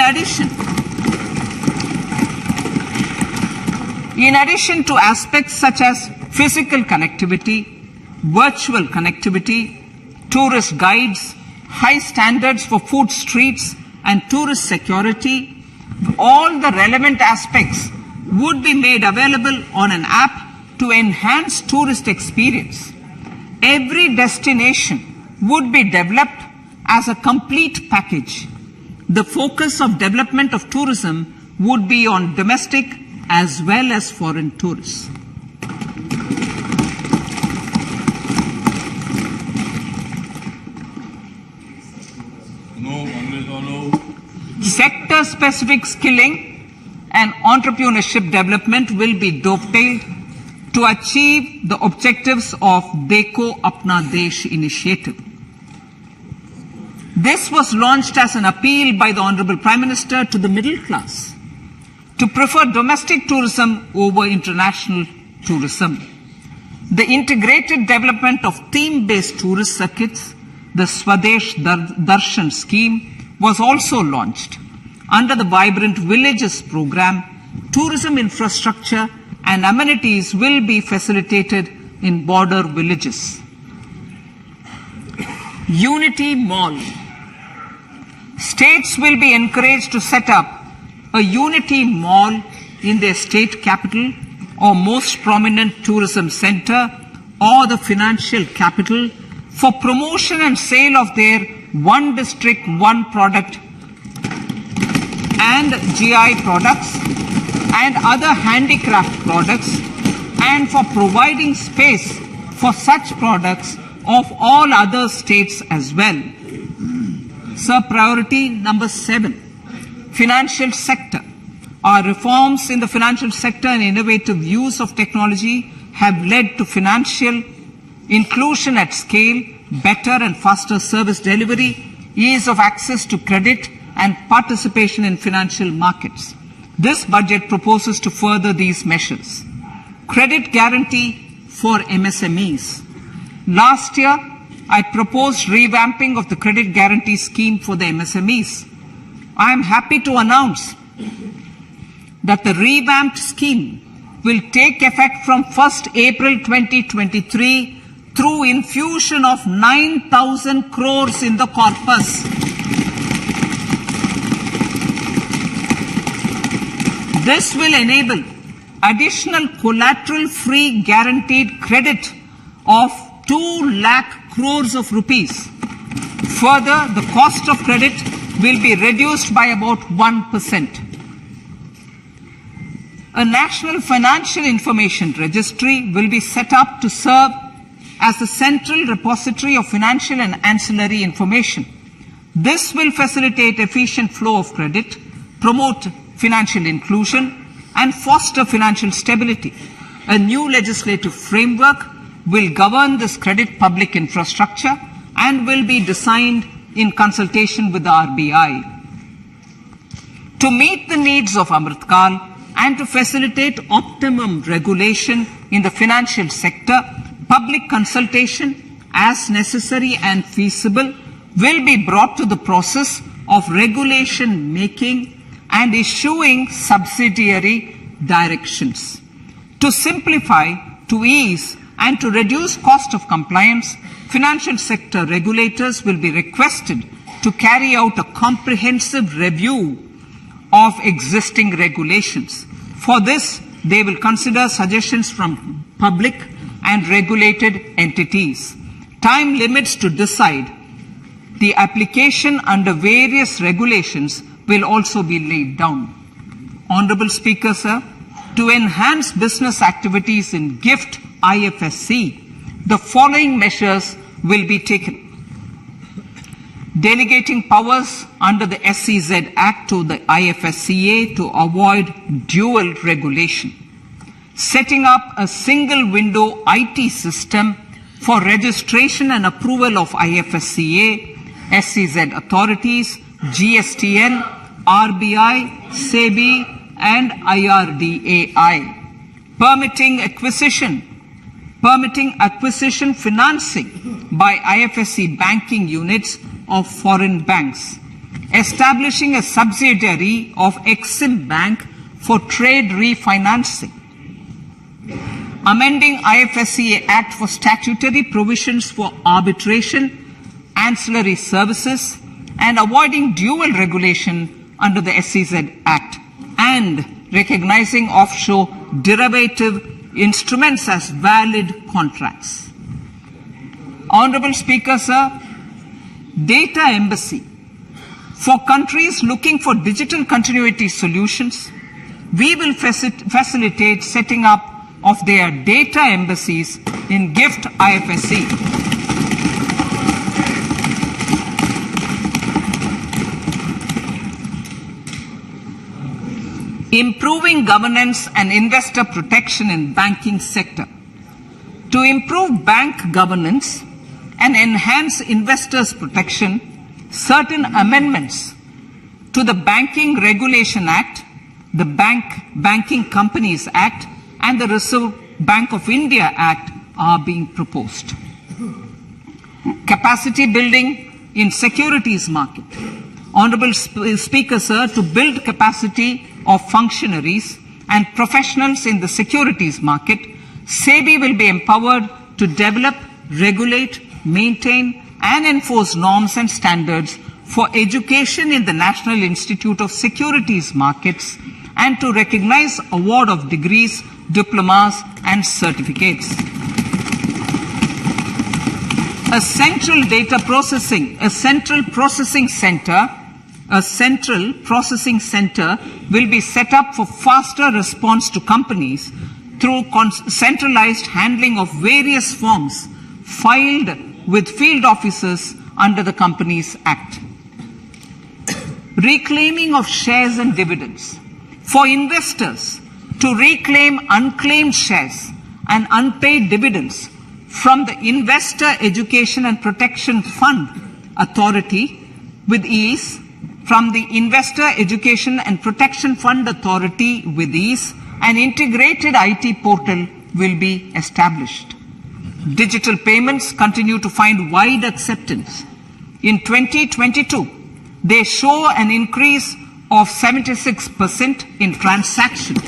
addition to aspects such as physical connectivity, virtual connectivity, tourist guides, high standards for food streets, and tourist security, all the relevant aspects would be made available on an app to enhance tourist experience. Every destination would be developed as a complete package. The focus of development of tourism would be on domestic as well as foreign tourists. Sector-specific skilling and entrepreneurship development will be dovetailed to achieve the objectives of Dekho Apna Desh initiative. This was launched as an appeal by the Honorable Prime Minister to the middle class to prefer domestic tourism over international tourism. The integrated development of theme-based tourist circuits, the Swadesh Darshan scheme, was also launched. Under the Vibrant Villages program, tourism infrastructure and amenities will be facilitated in border villages. Unity Mall. States will be encouraged to set up a Unity Mall in their state capital or most prominent tourism center or the financial capital for promotion and sale of their one district, one product and GI products and other handicraft products, and for providing space for such products of all other states as well. Sir, priority number 7, financial sector. Our reforms in the financial sector and innovative use of technology have led to financial inclusion at scale, better and faster service delivery, ease of access to credit, and participation in financial markets. This budget proposes to further these measures. Credit guarantee for MSMEs. Last year, I proposed revamping of the credit guarantee scheme for the MSMEs. I am happy to announce that the revamped scheme will take effect from 1st April 2023 through infusion of 9,000 crores in the corpus. This will enable additional collateral-free guaranteed credit of 2 lakh crores of rupees. Further, the cost of credit will be reduced by about 1%. A National Financial Information Registry will be set up to serve as the central repository of financial and ancillary information. This will facilitate efficient flow of credit, promote financial inclusion, and foster financial stability. A new legislative framework will govern this credit public infrastructure and will be designed in consultation with the RBI. To meet the needs of Amrit Kal and to facilitate optimum regulation in the financial sector, public consultation, as necessary and feasible, will be brought to the process of regulation making and issuing subsidiary directions. To simplify, to ease, and to reduce cost of compliance, financial sector regulators will be requested to carry out a comprehensive review of existing regulations. For this, they will consider suggestions from public and regulated entities. Time limits to decide the application under various regulations will also be laid down. Honorable Speaker, sir, to enhance business activities in GIFT IFSC, the following measures will be taken. Delegating powers under the SEZ Act to the IFSCA to avoid dual regulation. Setting up a single window IT system for registration and approval of IFSCA, SEZ authorities, GSTN, RBI, SEBI, and IRDAI. Permitting acquisition financing by IFSC banking units of foreign banks. Establishing a subsidiary of Exim Bank for trade refinancing. Amending IFSCA Act for statutory provisions for arbitration, ancillary services, and avoiding dual regulation under the SEZ Act, and recognizing offshore derivative instruments as valid contracts. Honorable Speaker, sir, data embassy. For countries looking for digital continuity solutions, we will facilitate setting up of their data embassies in GIFT IFSC. Improving governance and investor protection in banking sector. To improve bank governance and enhance investors' protection, certain amendments to the Banking Regulation Act, the Banking Companies Act, and the Reserve Bank of India Act are being proposed. Capacity building in securities market. Honorable Speaker, sir, to build capacity of functionaries and professionals in the securities market, SEBI will be empowered to develop, regulate, maintain, and enforce norms and standards for education in the National Institute of Securities Markets and to recognize award of degrees, diplomas, and certificates. A central processing center will be set up for faster response to companies through centralized handling of various forms filed with field officers under the Companies Act. Reclaiming of shares and dividends. For investors to reclaim unclaimed shares and unpaid dividends from the Investor Education and Protection Fund Authority with ease, from the Investor Education and Protection Fund Authority with ease, an integrated IT portal will be established. Digital payments continue to find wide acceptance. In 2022, they show an increase of 76% in transactions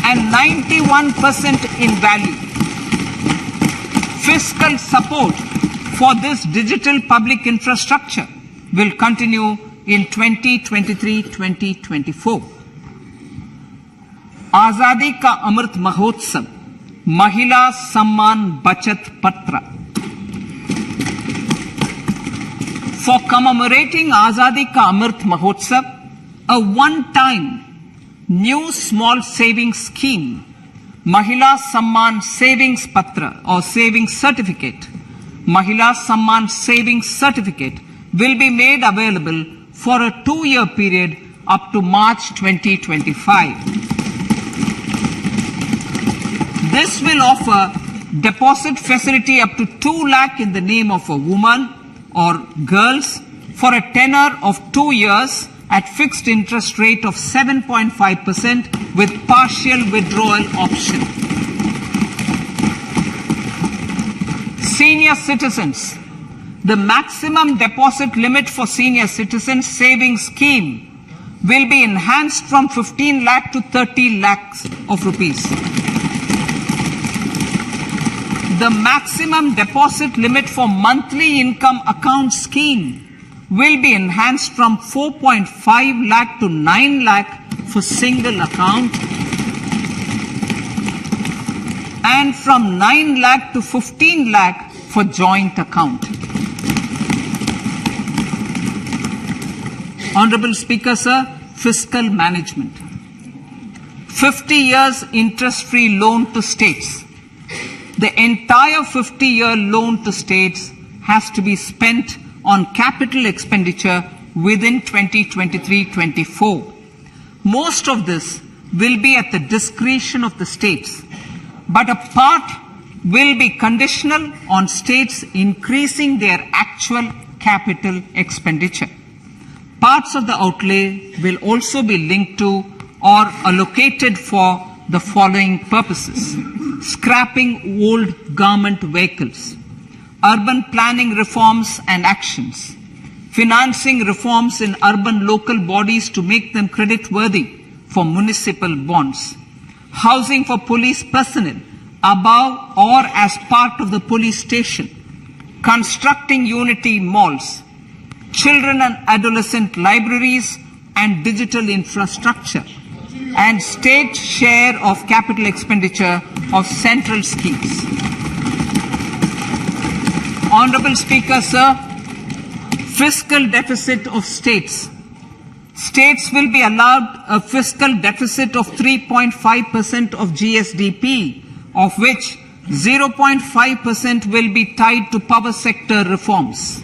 and 91% in value. Fiscal support for this digital public infrastructure will continue in 2023-2024. आजादी का अमृत महोत्सव, महिला सम्मान बचत पत्र. For commemorating Azadi Ka Amrit Mahotsav, a one-time new small savings scheme, Mahila Samman Savings Patra or Savings Certificate, Mahila Samman Savings Certificate will be made available for a 2-year period up to March 2025. This will offer deposit facility up to 2 lakh in the name of a woman or girls for a tenure of 2 years at fixed interest rate of 7.5% with partial withdrawal option. Senior citizens. The maximum deposit limit for senior citizens savings scheme will be enhanced from 15 lakh to 30 lakhs of rupees. The maximum deposit limit for monthly income account scheme will be enhanced from 4.5 lakh to 9 lakh for single account and from 9 lakh to 15 lakh for joint account. Honorable Speaker, sir, fiscal management. 50 years interest-free loan to states. The entire 50-year loan to states has to be spent on capital expenditure within 2023-24. Most of this will be at the discretion of the states, but a part will be conditional on states increasing their actual capital expenditure. Parts of the outlay will also be linked to or allocated for the following purposes: scrapping old government vehicles, urban planning reforms and actions, financing reforms in urban local bodies to make them credit-worthy for municipal bonds, housing for police personnel above or as part of the police station, constructing unity malls, children and adolescent libraries and digital infrastructure, and state share of capital expenditure of central schemes. Honorable Speaker, sir, fiscal deficit of states. States will be allowed a fiscal deficit of 3.5% of GSDP, of which 0.5% will be tied to power sector reforms.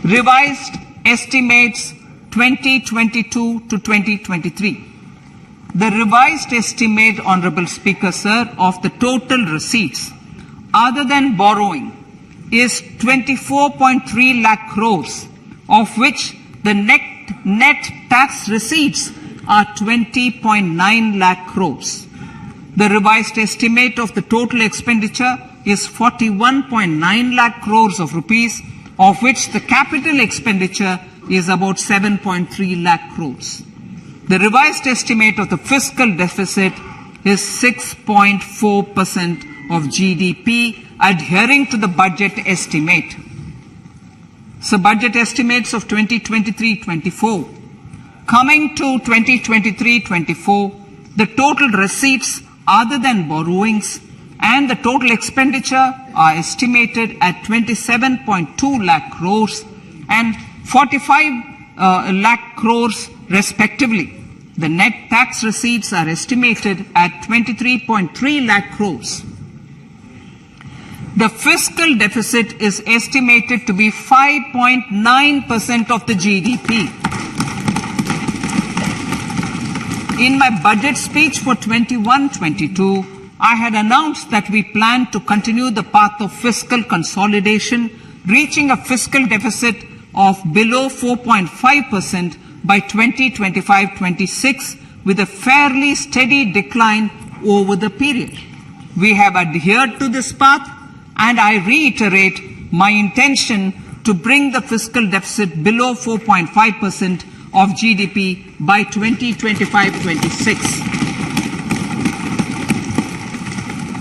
Revised estimates 2022 to 2023. The revised estimate, Honorable Speaker, sir, of the total receipts other than borrowing is 24.3 lakh crores, of which the net tax receipts are 20.9 lakh crores. The revised estimate of the total expenditure is 41.9 lakh crores of rupees, of which the capital expenditure is about 7.3 lakh crores. The revised estimate of the fiscal deficit is 6.4% of GDP, adhering to the budget estimate. So budget estimates of 2023-24. Coming to 2023-24, the total receipts other than borrowings and the total expenditure are estimated at 27.2 lakh crores and 45 lakh crores respectively. The net tax receipts are estimated at 23.3 lakh crores. The fiscal deficit is estimated to be 5.9% of the GDP. In my budget speech for 21-22, I had announced that we plan to continue the path of fiscal consolidation, reaching a fiscal deficit of below 4.5% by 2025-26 with a fairly steady decline over the period. We have adhered to this path, and I reiterate my intention to bring the fiscal deficit below 4.5% of GDP by 2025-26.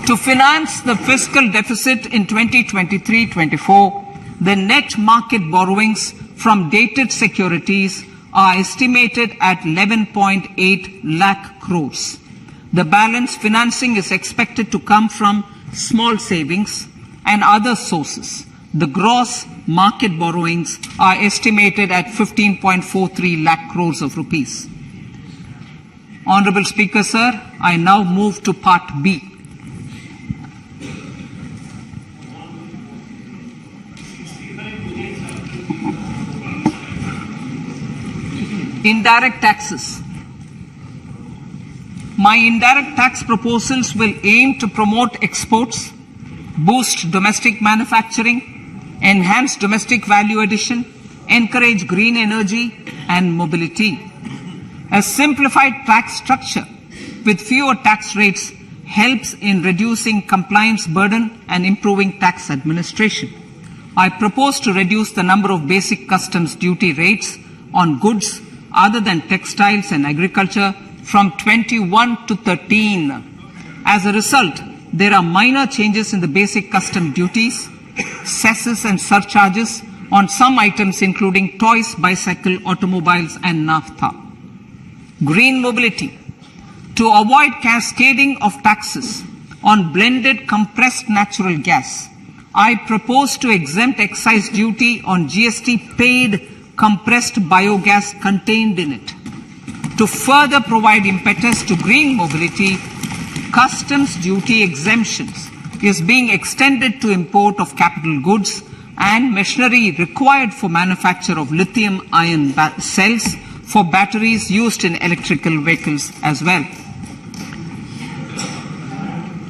To finance the fiscal deficit in 2023-24, the net market borrowings from dated securities are estimated at 11.8 lakh crores. The balance financing is expected to come from small savings and other sources. The gross market borrowings are estimated at 15.43 lakh crores of rupees. Honorable Speaker, sir, I now move to Part B. Indirect taxes. My indirect tax proposals will aim to promote exports, boost domestic manufacturing, enhance domestic value addition, encourage green energy and mobility. A simplified tax structure with fewer tax rates helps in reducing compliance burden and improving tax administration. I propose to reduce the number of basic customs duty rates on goods other than textiles and agriculture from 21 to 13. As a result, there are minor changes in the basic custom duties, cesses and surcharges on some items including toys, bicycle, automobiles and naphtha. Green mobility. To avoid cascading of taxes on blended compressed natural gas, I propose to exempt excise duty on GST paid compressed biogas contained in it. To further provide impetus to green mobility, customs duty exemptions is being extended to import of capital goods and machinery required for manufacture of lithium-ion cells for batteries used in electrical vehicles as well.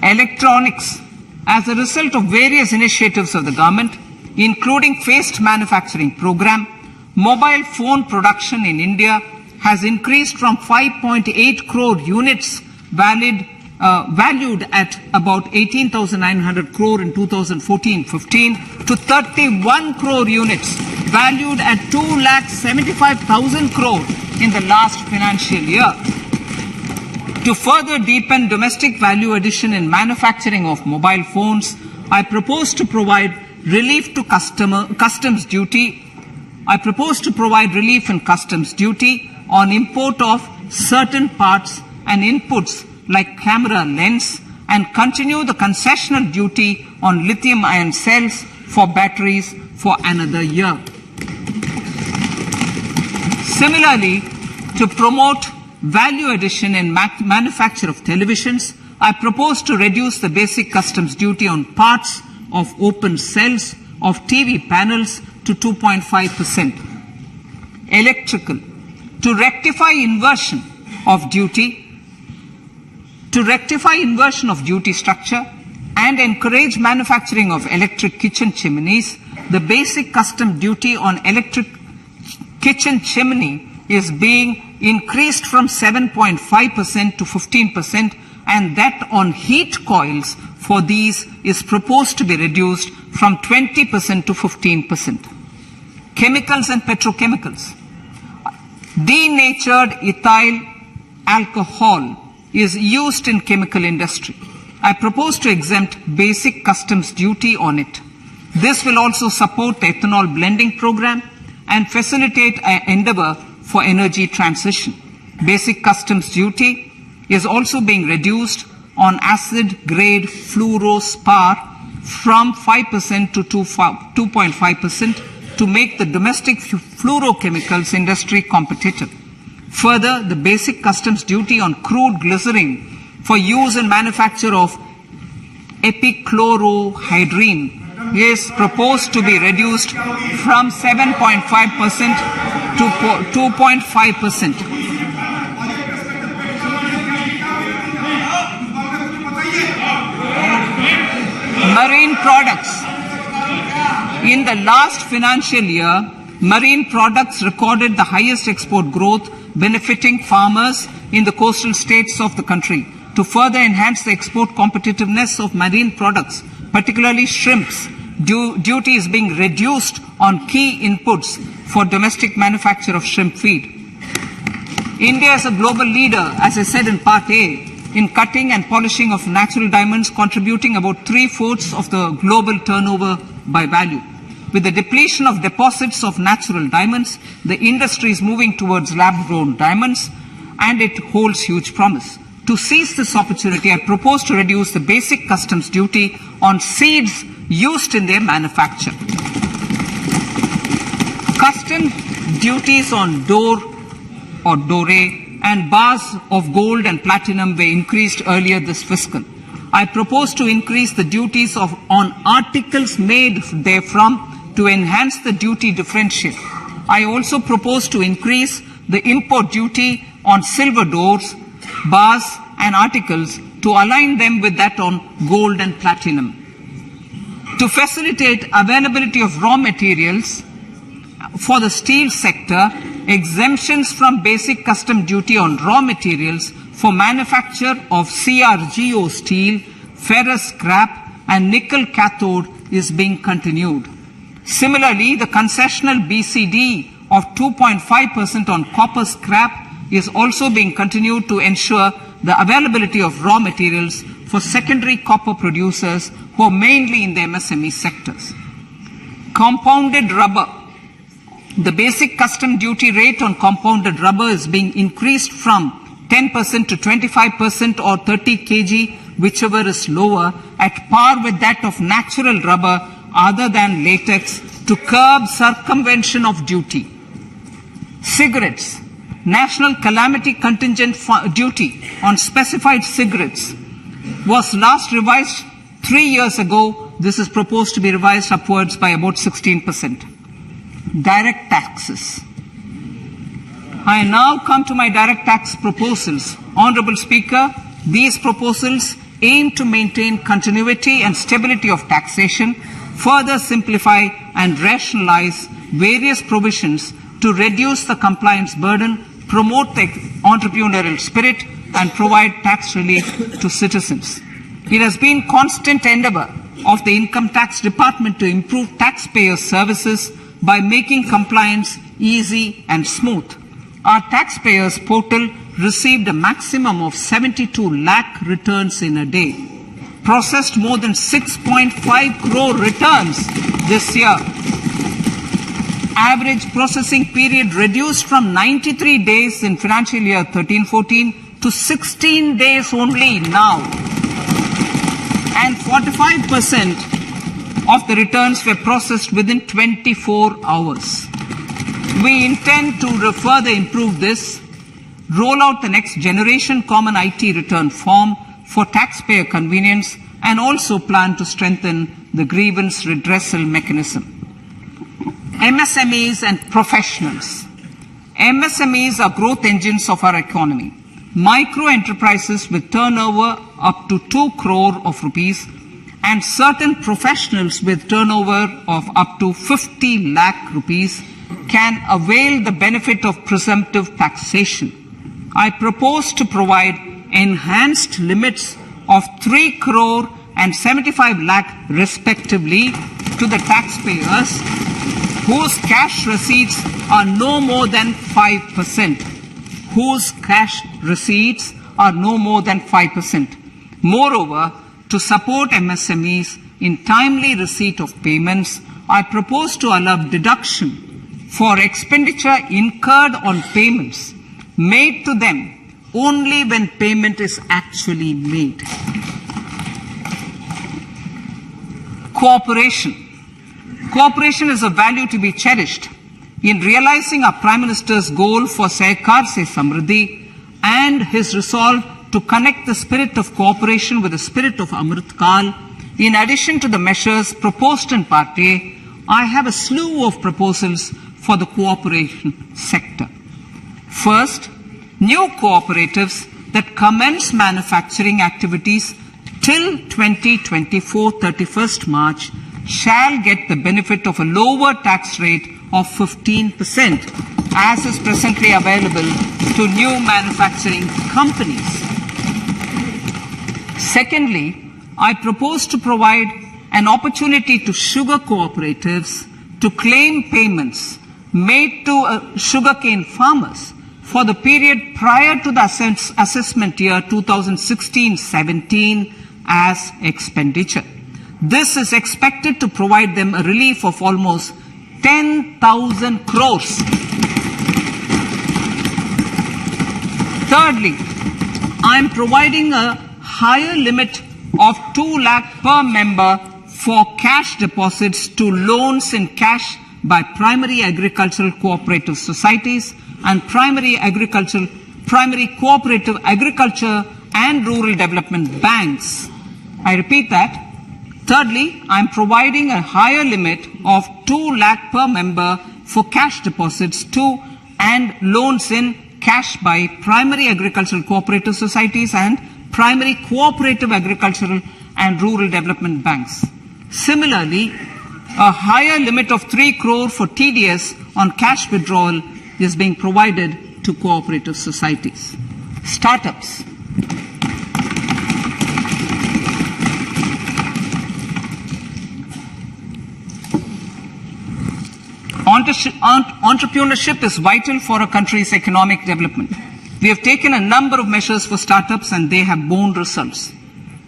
Electronics. As a result of various initiatives of the government, including phased manufacturing program, mobile phone production in India has increased from 5.8 crore units valued at about 18,900 crore in 2014-15 to 31 crore units valued at 2,75,000 crore in the last financial year. To further deepen domestic value addition in manufacturing of mobile phones, I propose to provide relief to customs duty. I propose to provide relief in customs duty on import of certain parts and inputs like camera lens and continue the concessional duty on lithium-ion cells for batteries for another year. Similarly, to promote value addition in manufacture of televisions, I propose to reduce the basic customs duty on parts of open cells of TV panels to 2.5%. Electrical. To rectify inversion of duty structure and encourage manufacturing of electric kitchen chimneys, the basic custom duty on electric kitchen chimney is being increased from 7.5% to 15%, and that on heat coils for these is proposed to be reduced from 20% to 15%. Chemicals and petrochemicals. Denatured ethyl alcohol is used in chemical industry. I propose to exempt basic customs duty on it. This will also support the ethanol blending program and facilitate an endeavor for energy transition. Basic customs duty is also being reduced on acid-grade fluorospar from 5% to 2.5% to make the domestic fluorochemicals industry competitive. Further, the basic customs duty on crude glycerin for use in manufacture of epichlorohydrin is proposed to be reduced from 7.5% to 2.5%. Marine products. In the last financial year, Marine products recorded the highest export growth, benefiting farmers in the coastal states of the country. To further enhance the export competitiveness of marine products, particularly shrimps, duty is being reduced on key inputs for domestic manufacture of shrimp feed. India is a global leader, as I said in Part A, in cutting and polishing of natural diamonds, contributing about 3/4 of the global turnover by value. With the depletion of deposits of natural diamonds, the industry is moving towards lab-grown diamonds, and it holds huge promise. To seize this opportunity, I propose to reduce the basic customs duty on seeds used in their manufacture. Custom duties on door or doré and bars of gold and platinum were increased earlier this fiscal. I propose to increase the duties on articles made therefrom to enhance the duty differential. I also propose to increase the import duty on silver doors, bars and articles to align them with that on gold and platinum. To facilitate availability of raw materials for the steel sector, exemptions from basic custom duty on raw materials for manufacture of CRGO steel, ferrous scrap and nickel cathode is being continued. Similarly, the concessional BCD of 2.5% on copper scrap is also being continued to ensure the availability of raw materials for secondary copper producers who are mainly in the MSME sectors. Compounded rubber. The basic custom duty rate on compounded rubber is being increased from 10% to 25% or 30 kg, whichever is lower, at par with that of natural rubber other than latex, to curb circumvention of duty. Cigarettes. National calamity contingent duty on specified cigarettes was last revised 3 years ago. This is proposed to be revised upwards by about 16%. Direct taxes. I now come to my direct tax proposals. Honorable Speaker, these proposals aim to maintain continuity and stability of taxation, further simplify and rationalize various provisions to reduce the compliance burden, promote the entrepreneurial spirit, and provide tax relief to citizens. It has been constant endeavor of the Income Tax Department to improve taxpayer services by making compliance easy and smooth. Our taxpayers portal received a maximum of 72 lakh returns in a day, processed more than 6.5 crore returns this year. Average processing period reduced from 93 days in financial year 13-14 to 16 days only now. And 45% of the returns were processed within 24 hours. We intend to further improve this, roll out the next generation common IT return form for taxpayer convenience, and also plan to strengthen the grievance redressal mechanism. MSMEs and professionals. MSMEs are growth engines of our economy. Micro enterprises with turnover up to 2 crore of rupees and certain professionals with turnover of up to 50 lakh rupees can avail the benefit of presumptive taxation. I propose to provide enhanced limits of 3 crore and 75 lakh respectively to the taxpayers whose cash receipts are no more than 5%. Whose cash receipts are no more than 5%. Moreover, to support MSMEs in timely receipt of payments, I propose to allow deduction for expenditure incurred on payments made to them only when payment is actually made. Cooperation. Cooperation is a value to be cherished. In realizing our Prime Minister's goal for Sehkar Se Samriddhi and his resolve to connect the spirit of cooperation with the spirit of Amrit Kal, in addition to the measures proposed in Part A, I have a slew of proposals for the cooperation sector. First, new cooperatives that commence manufacturing activities till 2024, 31st March, shall get the benefit of a lower tax rate of 15%, as is presently available to new manufacturing companies. Secondly, I propose to provide an opportunity to sugar cooperatives to claim payments made to sugarcane farmers for the period prior to the assessment year 2016-17 as expenditure. This is expected to provide them a relief of almost 10,000 crores. Thirdly, I am providing a higher limit of 2 lakh per member for cash deposits to loans in cash by primary agricultural cooperative societies and primary cooperative agriculture and rural development banks. I repeat that. Thirdly, I am providing a higher limit of 2 lakh per member for cash deposits to and loans in cash by primary agricultural cooperative societies and primary cooperative agricultural and rural development banks. Similarly, a higher limit of 3 crore for TDS on cash withdrawal is being provided to cooperative societies. Startups. Entrepreneurship is vital for a country's economic development. We have taken a number of measures for startups and they have borne results.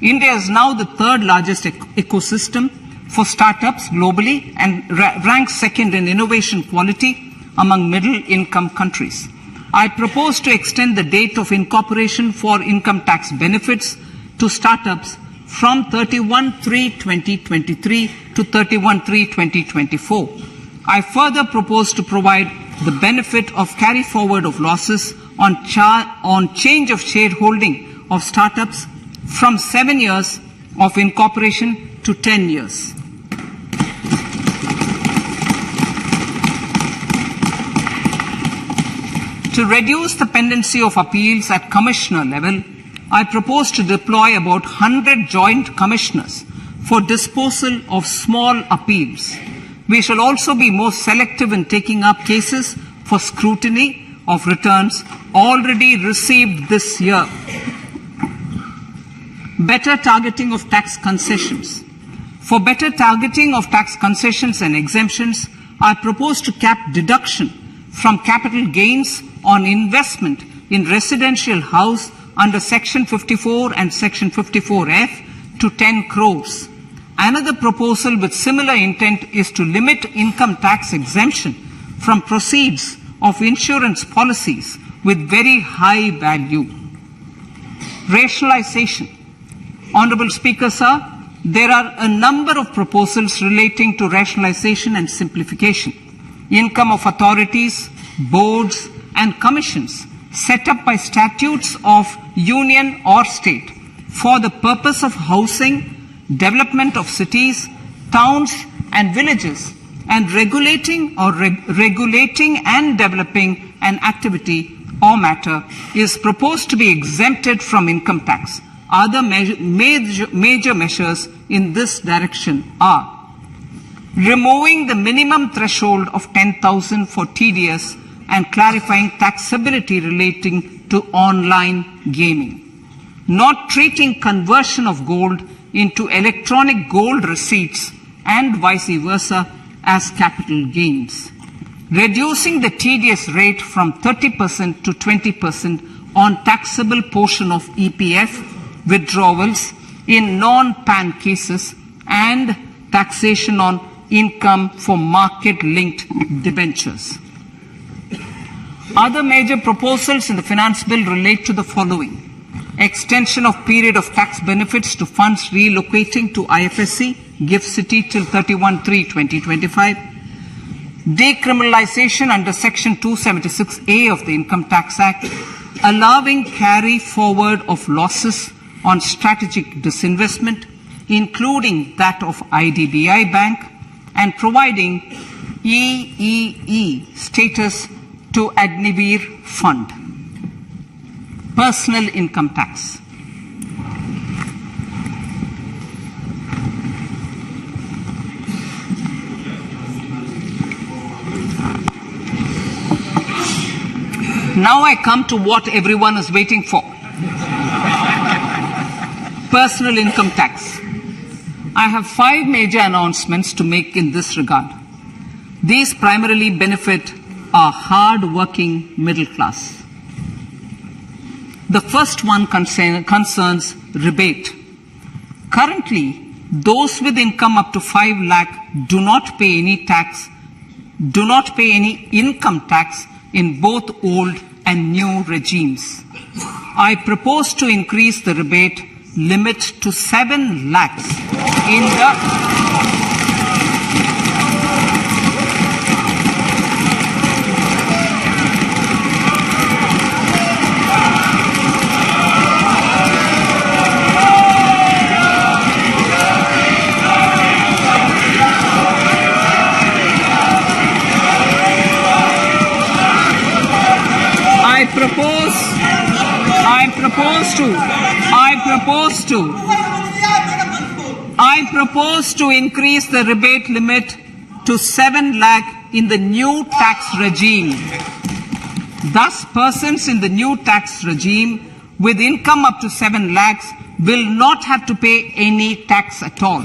India is now the third largest ecosystem for startups globally and ranks second in innovation quality among middle-income countries. I propose to extend the date of incorporation for income tax benefits to startups from 31/3/2023 to 31/3/2024. I further propose to provide the benefit of carry forward of losses on change of shareholding of startups from 7 years of incorporation to 10 years. To reduce the pendency of appeals at commissioner level, I propose to deploy about 100 joint commissioners for disposal of small appeals. We shall also be more selective in taking up cases for scrutiny of returns already received this year. Better targeting of tax concessions. For better targeting of tax concessions and exemptions, I propose to cap deduction from capital gains on investment in residential house under Section 54 and Section 54F to 10 crores. Another proposal with similar intent is to limit income tax exemption from proceeds of insurance policies with very high value. Rationalization. Honorable Speaker, sir, there are a number of proposals relating to rationalization and simplification. Income of authorities, boards, and commissions set up by statutes of union or state for the purpose of housing, development of cities, towns, and villages, and regulating and developing an activity or matter is proposed to be exempted from income tax. Other major measures in this direction are removing the minimum threshold of 10,000 for TDS and clarifying taxability relating to online gaming, not treating conversion of gold into electronic gold receipts and vice versa as capital gains, reducing the TDS rate from 30% to 20% on taxable portion of EPF withdrawals in non-PAN cases, and taxation on income for market-linked debentures. Other major proposals in the finance bill relate to the following: extension of period of tax benefits to funds relocating to IFSC, GIFT City till 31/3/2025, decriminalization under Section 276A of the Income Tax Act, allowing carry forward of losses on strategic disinvestment, including that of IDBI Bank, and providing EEE status to Agnivir Fund. Personal income tax. Now I come to what everyone is waiting for. Personal income tax. I have 5 major announcements to make in this regard. These primarily benefit our hard-working middle class. The first one concerns rebate. Currently, those with income up to 5 lakh do not pay any income tax in both old and new regimes. I propose to increase the rebate limit to 7 lakhs in the I propose to increase the rebate limit to 7 lakh in the new tax regime. Thus, persons in the new tax regime with income up to 7 lakhs will not have to pay any tax at all.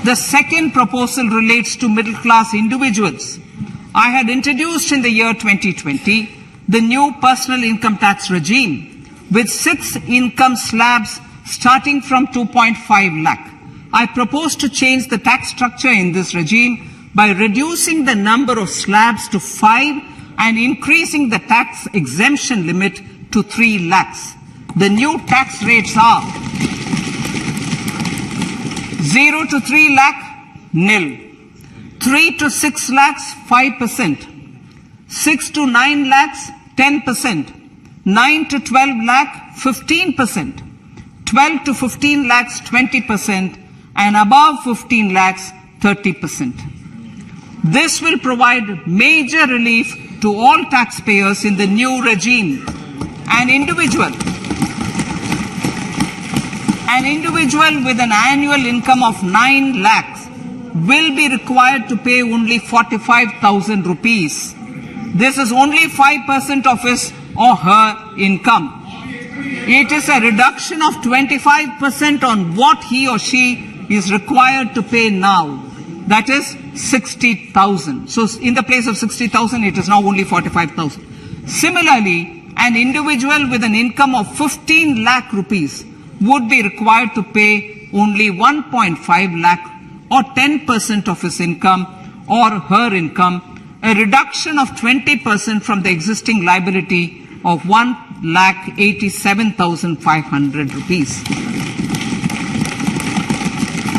The second proposal relates to middle class individuals. I had introduced in the year 2020 the new personal income tax regime with 6 income slabs starting from 2.5 lakh. I propose to change the tax structure in this regime by reducing the number of slabs to 5 and increasing the tax exemption limit to 3 lakhs. The new tax rates are 0 to 3 lakh, nil. 3 to 6 lakhs, 5%. 6 to 9 lakhs, 10%. 9 to 12 lakh, 15%. 12 to 15 lakhs, 20%. And above 15 lakhs, 30%. This will provide major relief to all taxpayers in the new regime. An individual with an annual income of 9 lakhs will be required to pay only 45,000 rupees. This is only 5% of his or her income. It is a reduction of 25% on what he or she is required to pay now. That is 60,000. So in the place of 60,000, it is now only 45,000. Similarly, an individual with an income of 15 lakh rupees would be required to pay only 1.5 lakh or 10% of his income or her income, a reduction of 20% from the existing liability of 1,87,500 rupees.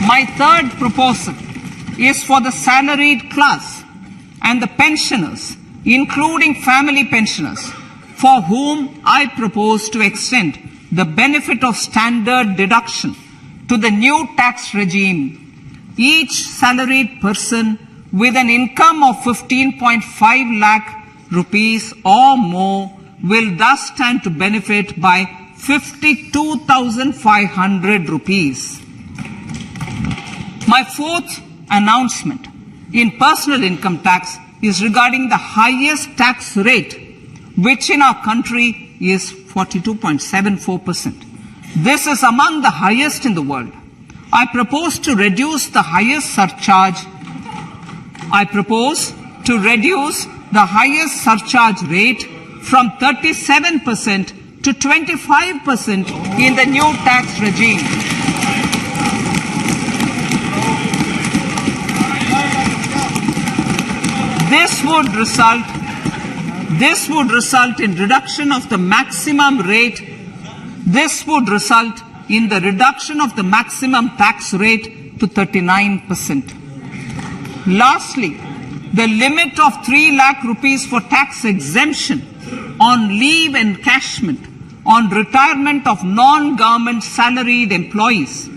My third proposal is for the salaried class and the pensioners, including family pensioners, for whom I propose to extend the benefit of standard deduction to the new tax regime. Each salaried person with an income of 15.5 lakh rupees or more will thus stand to benefit by 52,500 rupees. My fourth announcement in personal income tax is regarding the highest tax rate, which in our country is 42.74%. This is among the highest in the world. I propose to reduce the highest surcharge. Rate from 37% to 25% in the new tax regime. This would result in reduction of the maximum rate. This would result in the reduction of the maximum tax rate to 39%. Lastly, the limit of 3 lakh rupees for tax exemption on leave encashment on retirement of non-government salaried employees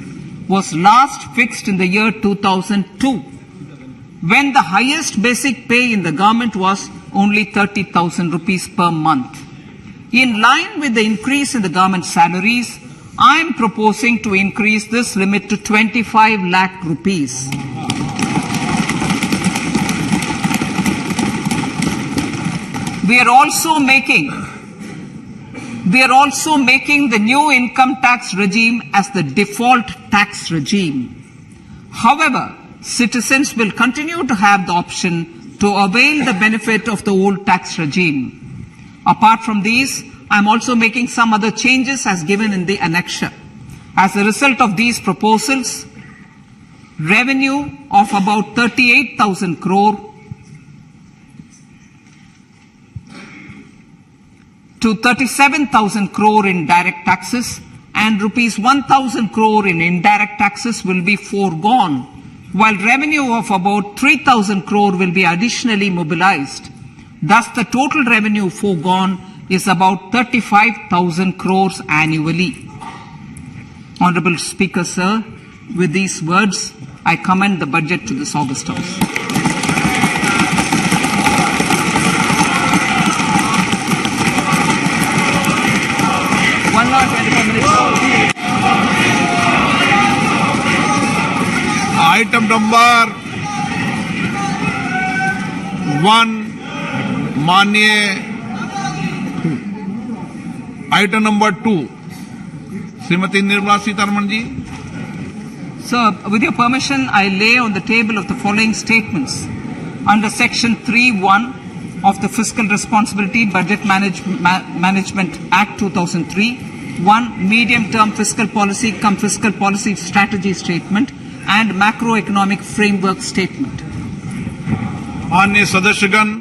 was last fixed in the year 2002, when the highest basic pay in the government was only 30,000 rupees per month. In line with the increase in the government salaries, I am proposing to increase this limit to 25 lakh rupees. We are also making the new income tax regime as the default tax regime. However, citizens will continue to have the option to avail the benefit of the old tax regime. Apart from these, I am also making some other changes as given in the annexure. As a result of these proposals, revenue of about 38,000 crore to 37,000 crore in direct taxes and rupees 1,000 crore in indirect taxes will be foregone, while revenue of about 3,000 crore will be additionally mobilized. Thus, the total revenue foregone is about 35,000 crores annually. Honorable Speaker, sir, with these words, I commend the budget to this August House. Item number 1 माननीय item number 2 Shrimati Nirmala Sitharaman ji. Sir, with your permission, I lay on the table of the following statements. Under Section 3(1) of the Fiscal Responsibility Budget Management Act 2003, 1. Medium-term fiscal policy cum fiscal policy strategy statement and macroeconomic framework statement. माननीय सदस्यगण,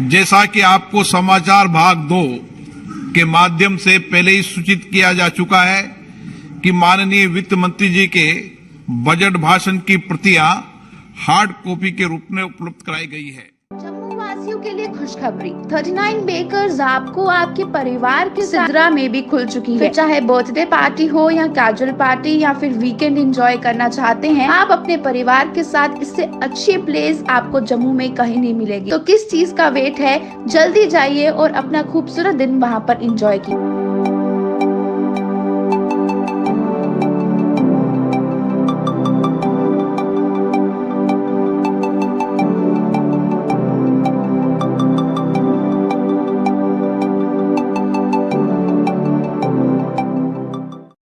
जैसा कि आपको समाचार भाग 2 के माध्यम से पहले ही सूचित किया जा चुका है कि माननीय वित्त मंत्री जी के बजट भाषण की प्रतियां हार्ड कॉपी के रूप में उपलब्ध कराई गई है. जम्मू वासियों के लिए खुशखबरी, 39 बेकर्स आपको आपके परिवार के सिदरा में भी खुल चुकी है. चाहे बर्थडे पार्टी हो या कैजुअल पार्टी या फिर वीकेंड एंजॉय करना चाहते हैं आप अपने परिवार के साथ, इससे अच्छी प्लेस आपको जम्मू में कहीं नहीं मिलेगी. तो किस चीज का वेट है, जल्दी जाइए और अपना खूबसूरत दिन वहाँ पर एंजॉय कीजिए.